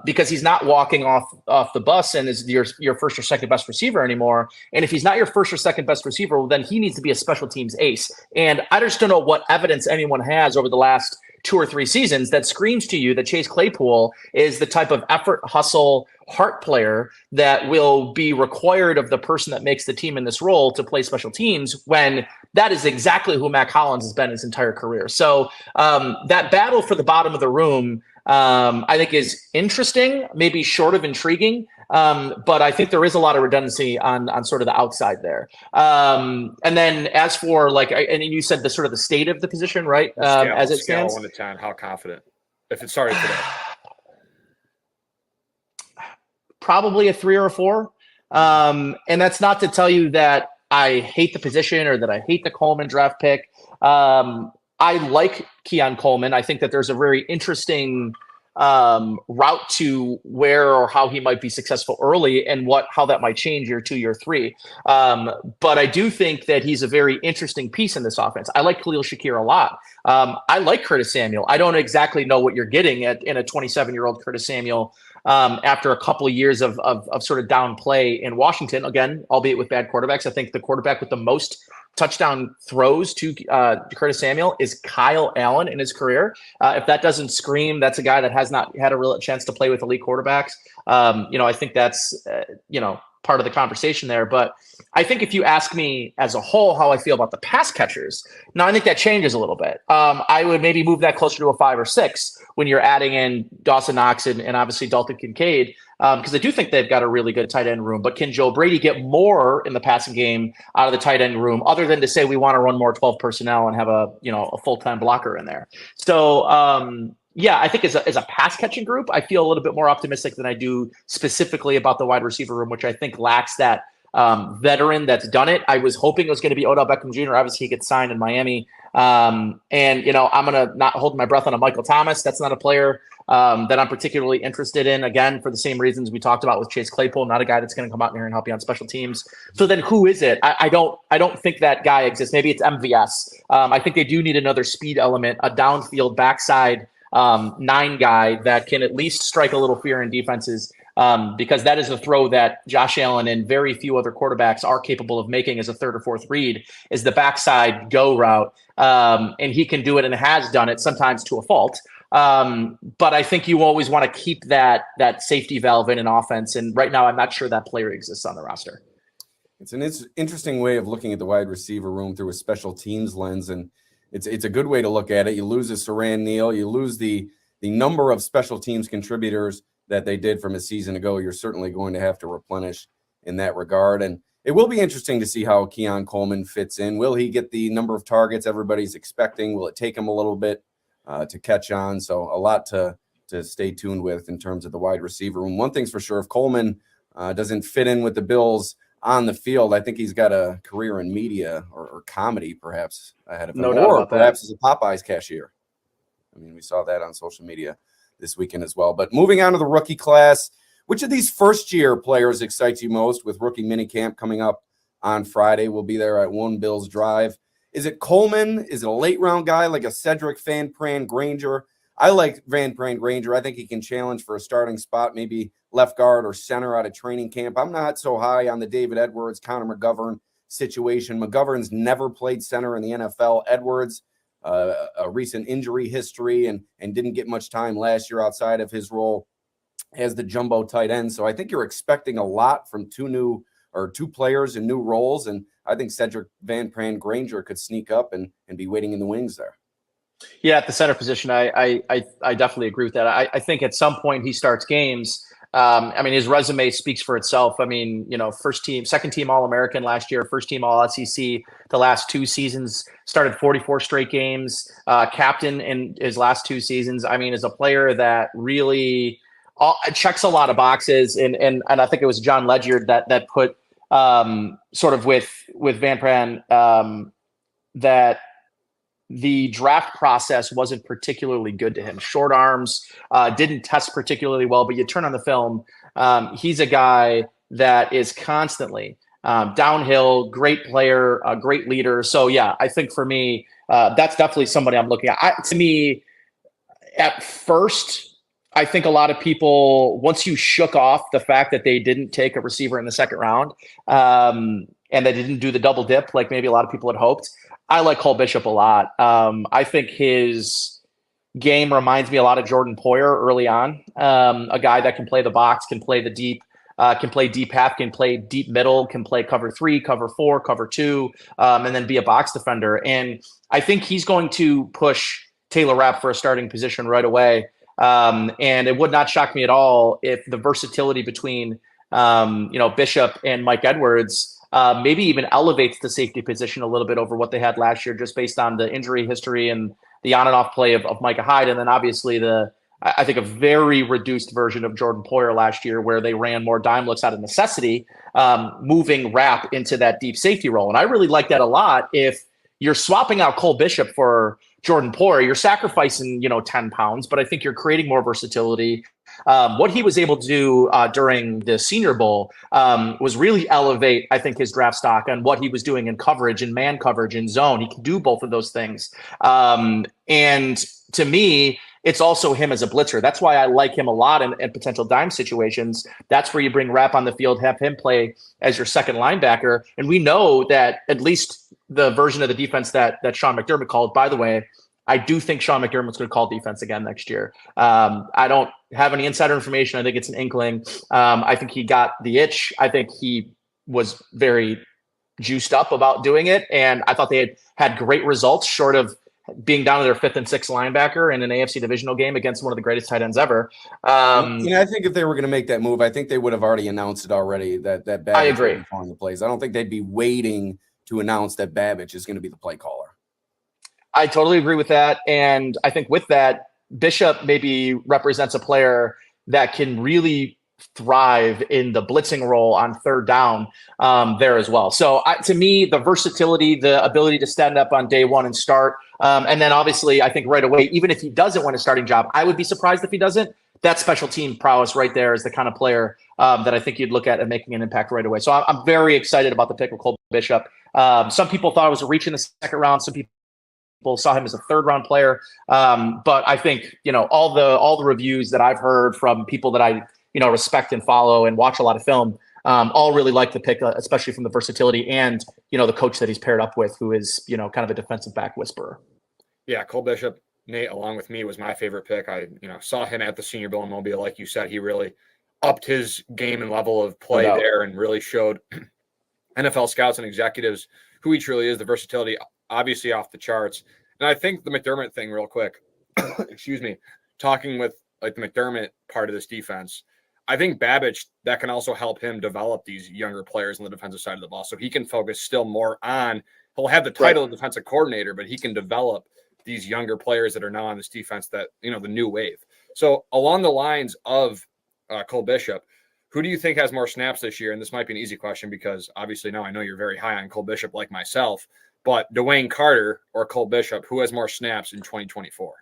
because he's not walking off the bus and is your first or second best receiver anymore. And if he's not your first or second best receiver, well, then he needs to be a special teams ace. And I just don't know what evidence anyone has over the last 2 or 3 seasons that screams to you that Chase Claypool is the type of effort, hustle, heart player that will be required of the person that makes the team in this role to play special teams, when that is exactly who Matt Collins has been his entire career. So that battle for the bottom of the room, I think, is interesting, maybe short of intriguing. But I think there is a lot of redundancy on sort of the outside there. And then as for and you said the sort of the state of the position, right? As it stands, 1 to 10, how confident? If it started today, probably a 3 or a 4. And that's not to tell you that I hate the position or that I hate the Coleman draft pick. I like Keon Coleman. I think that there's a very interesting route to where or how he might be successful early and how that might change year 2, year 3. But I do think that he's a very interesting piece in this offense. I like Khalil Shakir a lot. I like Curtis Samuel. I don't exactly know what you're getting in a 27-year-old Curtis Samuel after a couple of years of sort of down play in Washington, again, albeit with bad quarterbacks. I think the quarterback with the most touchdown throws to Curtis Samuel is Kyle Allen in his career. If that doesn't scream, that's a guy that has not had a real chance to play with elite quarterbacks. I think that's, part of the conversation there. But I think if you ask me as a whole how I feel about the pass catchers, now I think that changes a little bit. I would maybe move that closer to a 5 or 6 when you're adding in Dawson Knox and obviously Dalton Kincaid, because I do think they've got a really good tight end room. But can Joe Brady get more in the passing game out of the tight end room, other than to say we want to run more 12 personnel and have a full-time blocker in there? So I think as a pass catching group, I feel a little bit more optimistic than I do specifically about the wide receiver room, which I think lacks that veteran that's done it. I was hoping it was going to be Odell Beckham Jr. Obviously, he gets signed in Miami. I'm going to not hold my breath on a Michael Thomas. That's not a player that I'm particularly interested in, again, for the same reasons we talked about with Chase Claypool, not a guy that's going to come out here and help you on special teams. So then who is it? I don't think that guy exists. Maybe it's MVS. I think they do need another speed element, a downfield backside 9 guy that can at least strike a little fear in defenses, because that is a throw that Josh Allen and very few other quarterbacks are capable of making as a 3rd or 4th read, is the backside go route. And he can do it and has done it sometimes to a fault. But I think you always want to keep that safety valve in an offense. And right now, I'm not sure that player exists on the roster. It's an interesting way of looking at the wide receiver room through a special teams lens. And it's a good way to look at it. You lose a Saran Neal, you lose the number of special teams contributors that they did from a season ago. You're certainly going to have to replenish in that regard. And it will be interesting to see how Keon Coleman fits in. Will he get the number of targets everybody's expecting? Will it take him a little bit to catch on? So a lot to stay tuned with in terms of the wide receiver room. One thing's for sure, if Coleman doesn't fit in with the Bills on the field, I think he's got a career in media or comedy perhaps ahead of him, or perhaps as a Popeyes cashier. I mean, we saw that on social media this weekend as well. But moving on to the rookie class, which of these first-year players excites you most with rookie minicamp coming up on Friday? We'll be there at One Bills Drive. Is it Coleman? Is it a late-round guy like a Cedric Van Pran Granger? I like Van Pran Granger. I think he can challenge for a starting spot, maybe left guard or center out of training camp. I'm not so high on the David Edwards, Connor McGovern situation. McGovern's never played center in the NFL. Edwards, a recent injury history and didn't get much time last year outside of his role as the jumbo tight end. So I think you're expecting a lot from two players in new roles. And I think Cedric Van Pran Granger could sneak up and be waiting in the wings there. Yeah, at the center position, I definitely agree with that. I think at some point he starts games. His resume speaks for itself. First team, second team All-American last year, first team All-SEC the last 2 seasons, started 44 straight games, captain in his last 2 seasons. Is a player that really checks a lot of boxes. And I think it was John Ledyard that put sort of with Van Pran that the draft process wasn't particularly good to him. Short arms, didn't test particularly well, but you turn on the film, he's a guy that is constantly downhill, great player, a great leader. So yeah, I think for me, that's definitely somebody I'm looking at. To me, at first, I think a lot of people, once you shook off the fact that they didn't take a receiver in the second round, and they didn't do the double dip like maybe a lot of people had hoped, I like Cole Bishop a lot. I think his game reminds me a lot of Jordan Poyer early on, a guy that can play the box, can play the deep, can play deep half, can play deep middle, can play cover 3, cover 4, cover 2, and then be a box defender. And I think he's going to push Taylor Rapp for a starting position right away. And it would not shock me at all if the versatility between, Bishop and Mike Edwards maybe even elevates the safety position a little bit over what they had last year, just based on the injury history and the on and off play of Micah Hyde. And then obviously I think a very reduced version of Jordan Poyer last year, where they ran more dime looks out of necessity, moving Rapp into that deep safety role. And I really like that a lot. If you're swapping out Cole Bishop for Jordan Poyer, you're sacrificing, 10 pounds, but I think you're creating more versatility. What he was able to do during the Senior Bowl was really elevate, I think, his draft stock on what he was doing in coverage and man coverage and zone. He can do both of those things. And to me, it's also him as a blitzer. That's why I like him a lot in potential dime situations. That's where you bring Rapp on the field, have him play as your second linebacker. And we know that at least the version of the defense that Sean McDermott called, by the way, I do think Sean McDermott's going to call defense again next year. I don't have any insider information. I think it's an inkling. I think he got the itch. I think he was very juiced up about doing it. And I thought they had great results short of being down to their 5th and 6th linebacker in an AFC divisional game against one of the greatest tight ends ever. I think if they were going to make that move, I think they would have already announced it already that Babbage I agree. would be calling the plays. I don't think they'd be waiting to announce that Babbage is going to be the play caller. I totally agree with that. And I think with that, Bishop maybe represents a player that can really thrive in the blitzing role on third down there as well. So to me, the versatility, the ability to stand up on day one and start, and then obviously I think right away, even if he doesn't win a starting job, I would be surprised if he doesn't. That special team prowess right there is the kind of player that I think you'd look at and making an impact right away. So I'm very excited about the pick of Cole Bishop. Some people thought it was a reach in the second round. Some people saw him as a third-round player. But I think, all the reviews that I've heard from people that I respect and follow and watch a lot of film, all really like the pick, especially from the versatility and, the coach that he's paired up with, who is, kind of a defensive back whisperer. Yeah, Cole Bishop, Nate, along with me, was my favorite pick. I, saw him at the Senior Bowl in Mobile. Like you said, he really upped his game and level of play there and really showed NFL scouts and executives who he truly is, the versatility, obviously off the charts. And I think the McDermott thing real quick, excuse me, talking with like the McDermott part of this defense, I think Babbage, that can also help him develop these younger players on the defensive side of the ball. So he can focus still more on, he'll have the title of defensive coordinator, but he can develop these younger players that are now on this defense that, the new wave. So along the lines of Cole Bishop, who do you think has more snaps this year? And this might be an easy question because obviously now I know you're very high on Cole Bishop like myself, but Dwayne Carter or Cole Bishop, who has more snaps in 2024?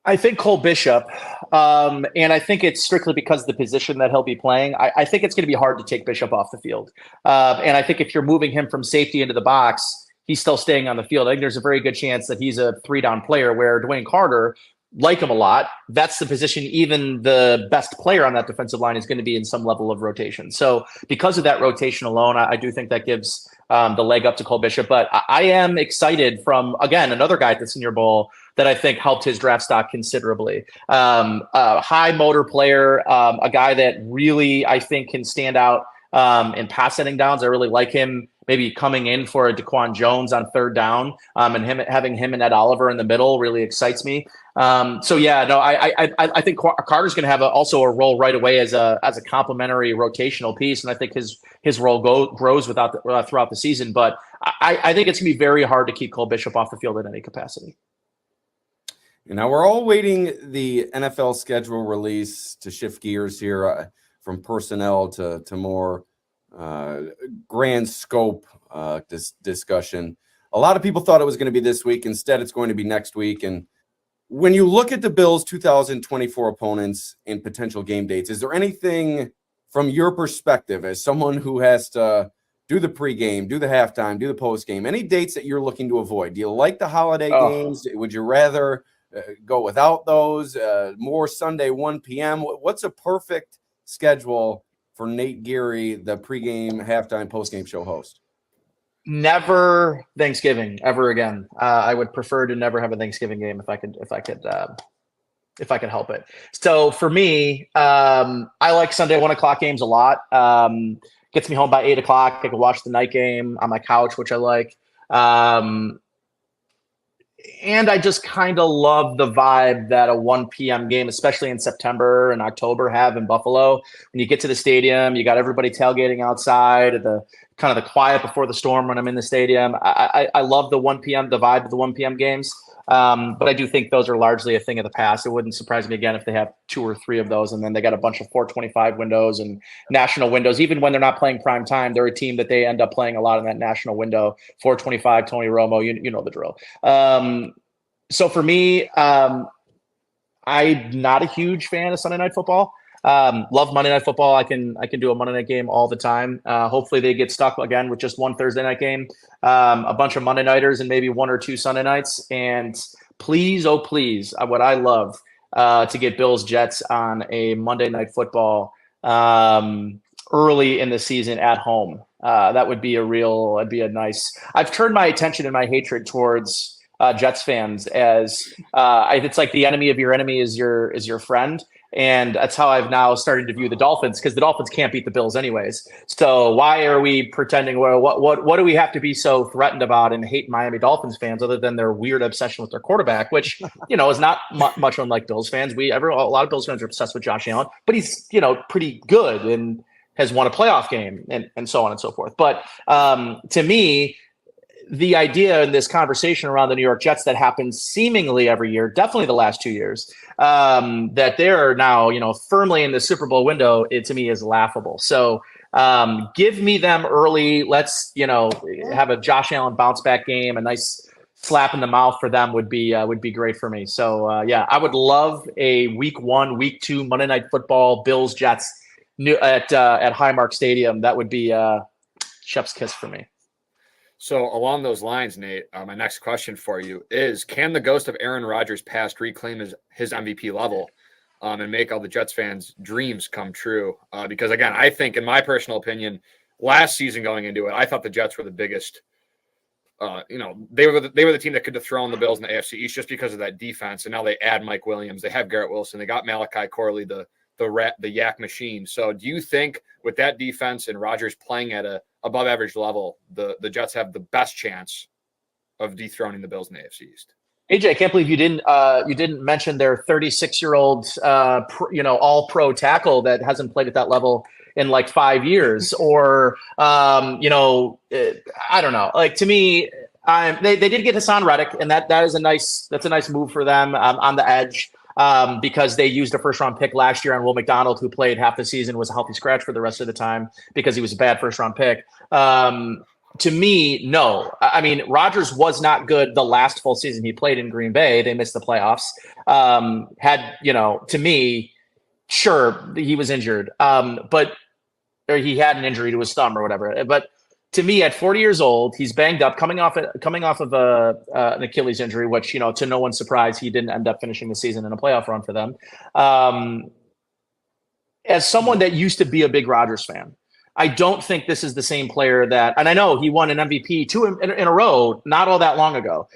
I think Cole Bishop, and I think it's strictly because of the position that he'll be playing. I think it's going to be hard to take Bishop off the field. And I think if you're moving him from safety into the box, he's still staying on the field. I think there's a very good chance that he's a 3-down player, where Dwayne Carter, like him a lot, that's the position even the best player on that defensive line is going to be in some level of rotation. So because of that rotation alone, I do think that gives the leg up to Cole Bishop. But I am excited from, again, another guy at the Senior Bowl that I think helped his draft stock considerably. A high motor player, a guy that really, I think, can stand out in pass setting downs. I really like him maybe coming in for a Daquan Jones on third down, and having him and Ed Oliver in the middle really excites me. I think Carter's going to have also a role right away as a complementary rotational piece, and I think his role grows throughout the season. But I think it's going to be very hard to keep Cole Bishop off the field in any capacity. Now we're all waiting the NFL schedule release to shift gears here from personnel to more grand scope discussion. A lot of people thought it was going to be this week. Instead, it's going to be next week. And when you look at the Bills' 2024 opponents and potential game dates, is there anything from your perspective as someone who has to do the pregame, do the halftime, do the postgame, any dates that you're looking to avoid? Do you like the holiday games? Would you rather go without those? More Sunday 1 p.m.? What's a perfect schedule for Nate Geary, the pregame, halftime, postgame show host? Never Thanksgiving ever again. I would prefer to never have a Thanksgiving game if I could help it. So for me, I like Sunday 1 o'clock games a lot. Gets me home by 8 o'clock. I can watch the night game on my couch, which I like. And I just kind of love the vibe that a 1 p.m. game, especially in September and October, have in Buffalo. When you get to the stadium, you got everybody tailgating outside at the kind of the quiet before the storm when I'm in the stadium. I love the 1 p.m., the vibe of the 1 p.m. games. But I do think those are largely a thing of the past. It wouldn't surprise me again if they have 2 or 3 of those, and then they got a bunch of 425 windows and national windows. Even when they're not playing prime time, they're a team that they end up playing a lot in that national window. 425, Tony Romo, you know the drill. So for me, I'm not a huge fan of Sunday Night Football. Love Monday Night Football. I can do a Monday night game all the time. Hopefully they get stuck again with just one Thursday night game, a bunch of Monday nighters, and maybe 1 or 2 Sunday nights. And please, oh please, what I love to get Bills Jets on a Monday Night Football early in the season at home. That would be a nice. I've turned my attention and my hatred towards Jets fans as it's like the enemy of your enemy is your friend. And that's how I've now started to view the Dolphins, because the Dolphins can't beat the Bills anyways. So why are we pretending? Well, what do we have to be so threatened about and hate Miami Dolphins fans other than their weird obsession with their quarterback, which is not much unlike Bills fans. A lot of Bills fans are obsessed with Josh Allen, but he's pretty good and has won a playoff game and so on and so forth. But to me, the idea in this conversation around the New York Jets that happens seemingly every year, definitely the last 2 years, that they're now, firmly in the Super Bowl window, it to me is laughable. So give me them early. Let's, have a Josh Allen bounce back game, a nice slap in the mouth for them would be great for me. So I would love a week 1, week 2 Monday Night Football Bills Jets at Highmark Stadium. That would be chef's kiss for me. So along those lines, Nate, my next question for you is, can the ghost of Aaron Rodgers' past reclaim his MVP level and make all the Jets fans' dreams come true? Because, again, I think, in my personal opinion, last season going into it, I thought the Jets were the biggest they were the team that could dethrone the Bills in the AFC East just because of that defense. And now they add Mike Williams. They have Garrett Wilson. They got Malachi Corley, the yak machine. So do you think with that defense and Rodgers playing at a above average level, the Jets have the best chance of dethroning the Bills in the AFC East? AJ, I can't believe you didn't mention their 36-year-old all pro tackle that hasn't played at that level in like 5 years, or I don't know. Like, to me, they did get Hassan Reddick, and that's a nice move for them on the edge. Because they used a first-round pick last year on Will McDonald, who played half the season, was a healthy scratch for the rest of the time because he was a bad first-round pick. To me, no. I mean, Rodgers was not good the last full season he played in Green Bay. They missed the playoffs. To me, sure, he was injured, or he had an injury to his thumb or whatever. But to me, at 40 years old, he's banged up, coming off of an Achilles injury, which, to no one's surprise, he didn't end up finishing the season in a playoff run for them. As someone that used to be a big Rodgers fan, I don't think this is the same player that, and I know he won an MVP 2 in a row not all that long ago.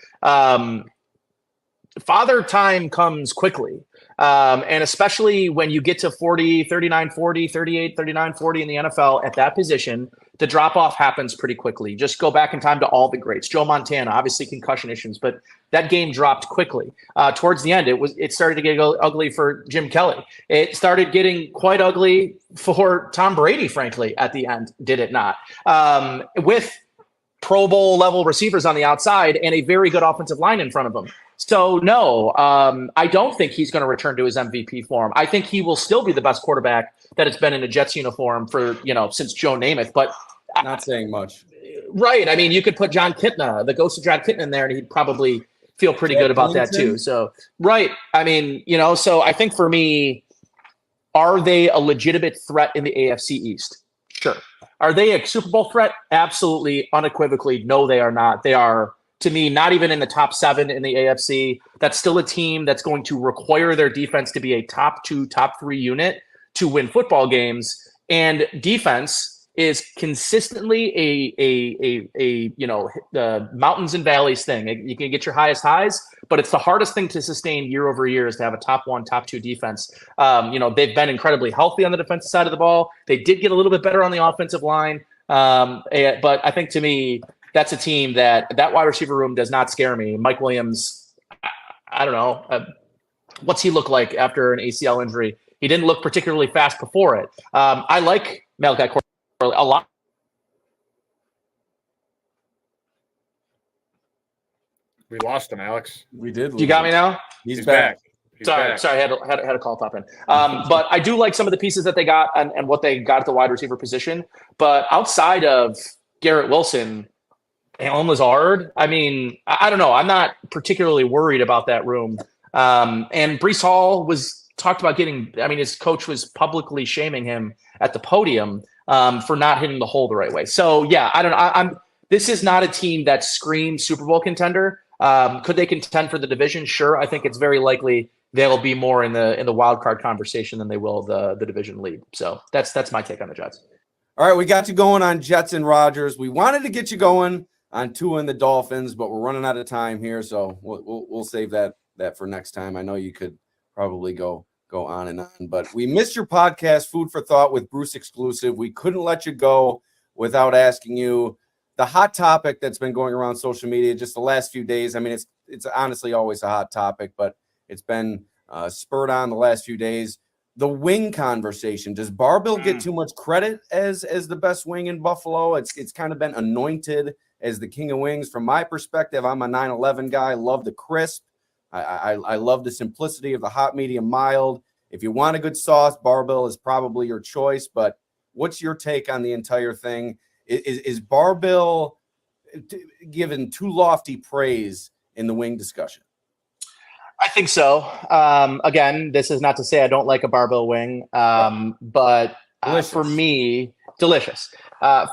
Father time comes quickly. And especially when you get to 40, 39, 40, 38, 39, 40 in the NFL at that position, the drop-off happens pretty quickly. Just go back in time to all the greats. Joe Montana, obviously concussion issues, but that game dropped quickly. Towards the end, it started to get ugly for Jim Kelly. It started getting quite ugly for Tom Brady, frankly, at the end, did it not? With Pro Bowl level receivers on the outside and a very good offensive line in front of him. So no, I don't think he's going to return to his MVP form. I think he will still be the best quarterback that it's been in a Jets uniform for, since Joe Namath, but not saying much. Right. I mean, you could put John Kitna, the ghost of John Kitna, in there, and he'd probably feel pretty good about that too. So, right. I mean, so I think for me, are they a legitimate threat in the AFC East? Sure. Are they a Super Bowl threat? Absolutely, unequivocally, no, they are not. They are, to me, not even in the top 7 in the AFC. That's still a team that's going to require their defense to be a top 2, top 3 unit to win football games. And defense is consistently the mountains and valleys thing. You can get your highest highs, but it's the hardest thing to sustain year over year is to have a top 1, top 2 defense. They've been incredibly healthy on the defensive side of the ball. They did get a little bit better on the offensive line. But I think, to me, that's a team that wide receiver room does not scare me. Mike Williams, I don't know. What's he look like after an ACL injury? He didn't look particularly fast before it. I like Malachi Corley a lot. We lost him, Alex. We did. You got me now? He's back. Sorry, I had a call pop in. But I do like some of the pieces that they got and what they got at the wide receiver position. But outside of Garrett Wilson, Allen Lazard, I mean, I don't know. I'm not particularly worried about that room. And Breece Hall was talked about his coach was publicly shaming him at the podium for not hitting the hole the right way. So yeah, I don't know. This is not a team that screams Super Bowl contender. Could they contend for the division? Sure. I think it's very likely they'll be more in the wild card conversation than they will the division lead. So that's my take on the Jets. All right, we got you going on Jets and Rodgers. We wanted to get you going on Tua and the Dolphins, but we're running out of time here, so we'll save that for next time. I know you could probably go on and on, but we missed your podcast, Food for Thought with Bruce exclusive. We couldn't let you go without asking you the hot topic that's been going around social media just the last few days. I mean, it's honestly always a hot topic, but it's been spurred on the last few days. The wing conversation. Does Barbell get too much credit as the best wing in Buffalo? It's kind of been anointed as the king of wings. From my perspective, I'm a 9/11 guy. Love the crisp. I love the simplicity of the hot, medium, mild. If you want a good sauce, Barbell is probably your choice. But what's your take on the entire thing? Is Barbell given too lofty praise in the wing discussion? I think so. Again, this is not to say I don't like a barbell wing, but for me, delicious.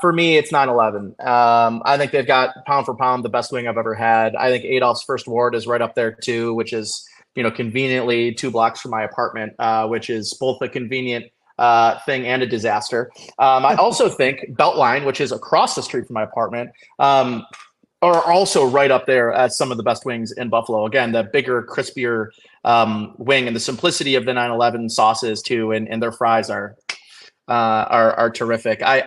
For me, it's 9/11. I think they've got pound for pound the best wing I've ever had. I think Adolph's First Ward is right up there too, which is conveniently 2 blocks from my apartment, which is both a convenient thing and a disaster. I also think Beltline, which is across the street from my apartment, are also right up there as some of the best wings in Buffalo. Again, the bigger, crispier wing and the simplicity of the 9/11 sauces too, and their fries are terrific. I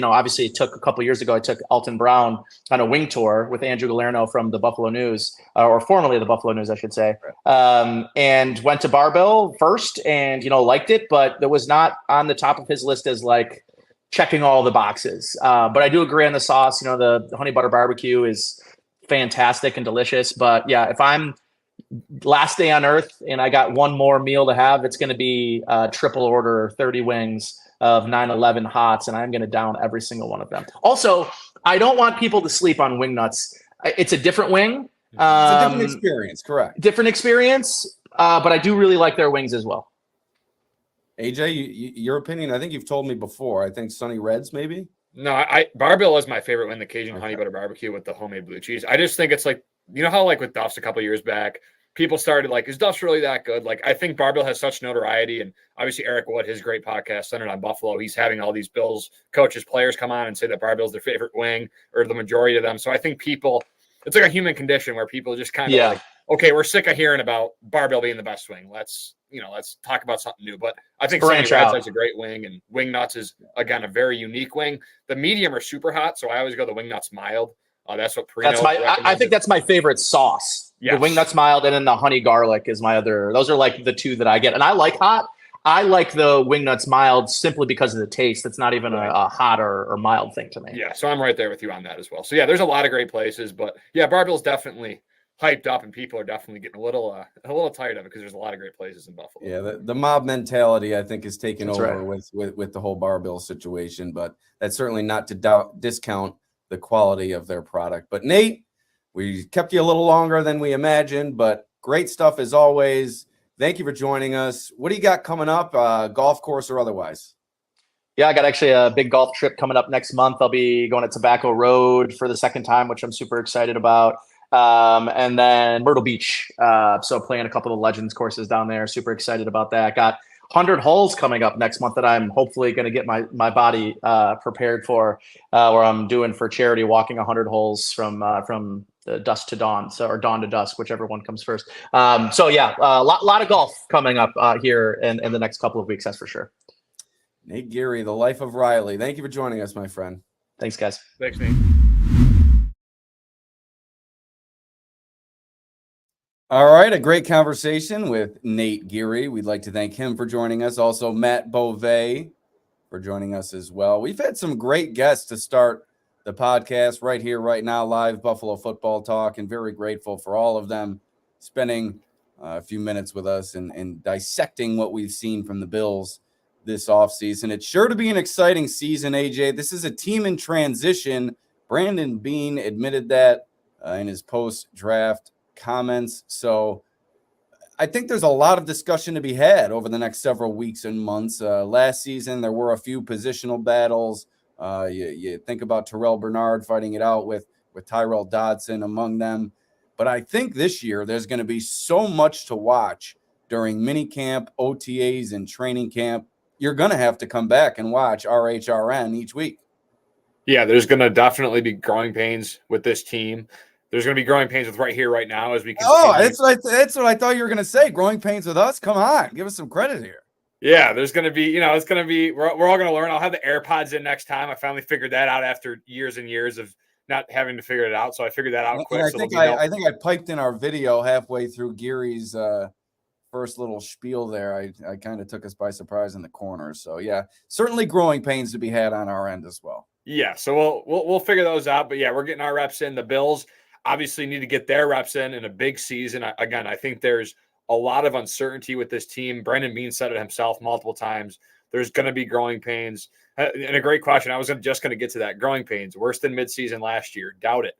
obviously took a couple years ago. I took Alton Brown on a wing tour with Andrew Galerno from the Buffalo News, or formerly the Buffalo News, I should say, and went to Barbell first, and liked it, but it was not on the top of his list as like checking all the boxes. But I do agree on the sauce. The honey butter barbecue is fantastic and delicious. But yeah, if I'm last day on earth and I got one more meal to have, it's going to be triple order 30 wings of 9/11 hots, and I'm going to down every single one of them. Also, I don't want people to sleep on wing nuts. It's a different wing. It's a different experience, correct? Different experience, but I do really like their wings as well. AJ, your opinion? I think you've told me before. I think Sunny Reds, maybe? No, Barbell is my favorite one, the Cajun honey butter barbecue with the homemade blue cheese. I just think it's like, how like with Duff's a couple years back, people started like, is Duff's really that good? Like, I think Barbell has such notoriety, and obviously Eric Wood, his great podcast centered on Buffalo, he's having all these Bills coaches, players come on and say that Barbell's their favorite wing, or the majority of them. So I think it's like a human condition where people just kind of like, okay, we're sick of hearing about Barbell being the best wing. Let's talk about something new. But I think Sunny Reds has a great wing, and Wing Nuts is, again, a very unique wing. The medium are super hot, so I always go the Wing Nuts mild. That's what Perino I think that's my favorite sauce. Yes. The Wing Nuts mild, and then the honey garlic is my other. Those are like the two that I get. And I like hot. I like the Wing Nuts mild simply because of the taste. It's not even a hot or mild thing to me. Yeah, so I'm right there with you on that as well. So yeah, there's a lot of great places, but yeah, Barbell's definitely hyped up, and people are definitely getting a little tired of it because there's a lot of great places in Buffalo. Yeah, the mob mentality, I think, is taken over with the whole Barbell situation, but that's certainly not to discount the quality of their product. But Nate, we kept you a little longer than we imagined, but great stuff as always. Thank you for joining us. What do you got coming up, golf course or otherwise? Yeah, I got actually a big golf trip coming up next month. I'll be going to Tobacco Road for the second time, which I'm super excited about. And then Myrtle Beach. So playing a couple of Legends courses down there. Super excited about that. Got 100 holes coming up next month that I'm hopefully going to get my body prepared for, where I'm doing for charity, walking 100 holes from dusk to dawn, or dawn to dusk, whichever one comes first. So yeah, a lot of golf coming up here in the next couple of weeks, that's for sure. Nate Geary, the life of Riley. Thank you for joining us, my friend. Thanks, guys. Thanks, Nate. All right, a great conversation with Nate Geary. We'd like to thank him for joining us. Also, Matt Bove for joining us as well. We've had some great guests to start the podcast right here, right now, live Buffalo football talk, and very grateful for all of them spending a few minutes with us and dissecting what we've seen from the Bills this offseason. It's sure to be an exciting season, AJ. This is a team in transition. Brandon Beane admitted that in his post-draft comments. So I think there's a lot of discussion to be had over the next several weeks and months. Last season, there were a few positional battles. You think about Terrell Bernard fighting it out with Tyrell Dodson among them. But I think this year there's going to be so much to watch during minicamp, OTAs, and training camp. You're going to have to come back and watch RHRN each week. Yeah, there's going to definitely be growing pains with this team. There's going to be growing pains with right here, right now, as we continue. Oh, that's what I thought you were going to say. Growing pains with us? Come on. Give us some credit here. Yeah, there's going to be, it's going to be, we're all going to learn. I'll have the AirPods in next time. I finally figured that out after years and years of not having to figure it out. So I figured that out quick. I think I piped in our video halfway through Geary's first little spiel there. I kind of took us by surprise in the corner. So yeah, certainly growing pains to be had on our end as well. Yeah, so we'll figure those out. But yeah, we're getting our reps in. The Bills obviously need to get their reps in a big season. Again, I think there's a lot of uncertainty with this team. Brandon Beane said it himself multiple times. There's going to be growing pains. And a great question. I was just going to get to that. Growing pains, worse than midseason last year. Doubt it.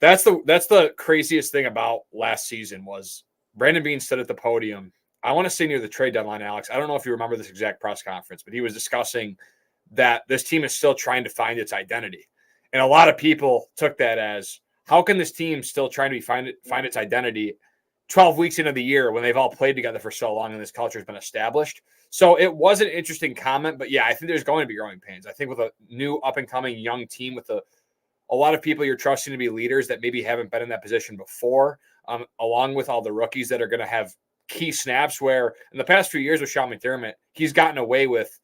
That's the craziest thing about last season was Brandon Beane said at the podium, I want to say near the trade deadline, Alex. I don't know if you remember this exact press conference, but he was discussing that this team is still trying to find its identity. And a lot of people took that as, how can this team still trying to find its identity 12 weeks into the year when they've all played together for so long and this culture has been established? So it was an interesting comment, but yeah, I think there's going to be growing pains. I think with a new up-and-coming young team with a lot of people you're trusting to be leaders that maybe haven't been in that position before, along with all the rookies that are going to have key snaps where in the past few years with Sean McDermott, he's gotten away with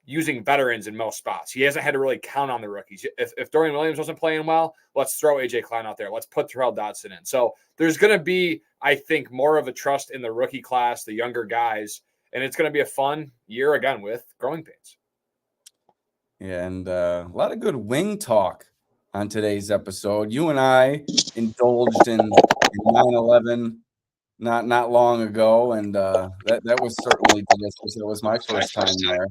using veterans in most spots. He hasn't had to really count on the rookies. If Dorian Williams wasn't playing well, let's throw AJ Klein out there. Let's put Terrell Dodson in. So there's going to be, I think, more of a trust in the rookie class, the younger guys, and it's going to be a fun year again with growing pains. Yeah, and a lot of good wing talk on today's episode. You and I indulged in 9/11 not long ago, and that was certainly delicious. It was my first time there.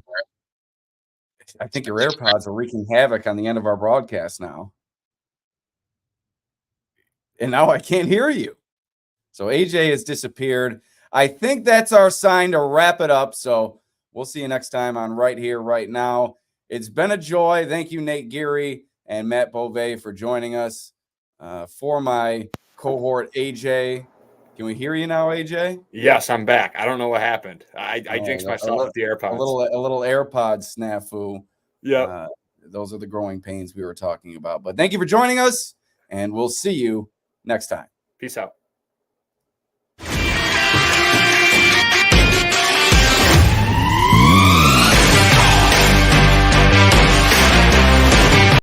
I think your AirPods are wreaking havoc on the end of our broadcast now. And now I can't hear you. So AJ has disappeared. I think that's our sign to wrap it up. So we'll see you next time on Right Here, Right Now. It's been a joy. Thank you, Nate Geary and Matt Bove, for joining us. For my cohort, AJ. Can we hear you now, AJ? Yes, I'm back. I don't know what happened. I jinxed myself with the AirPods. A little AirPod snafu. Yeah. Those are the growing pains we were talking about. But thank you for joining us, and we'll see you next time. Peace out.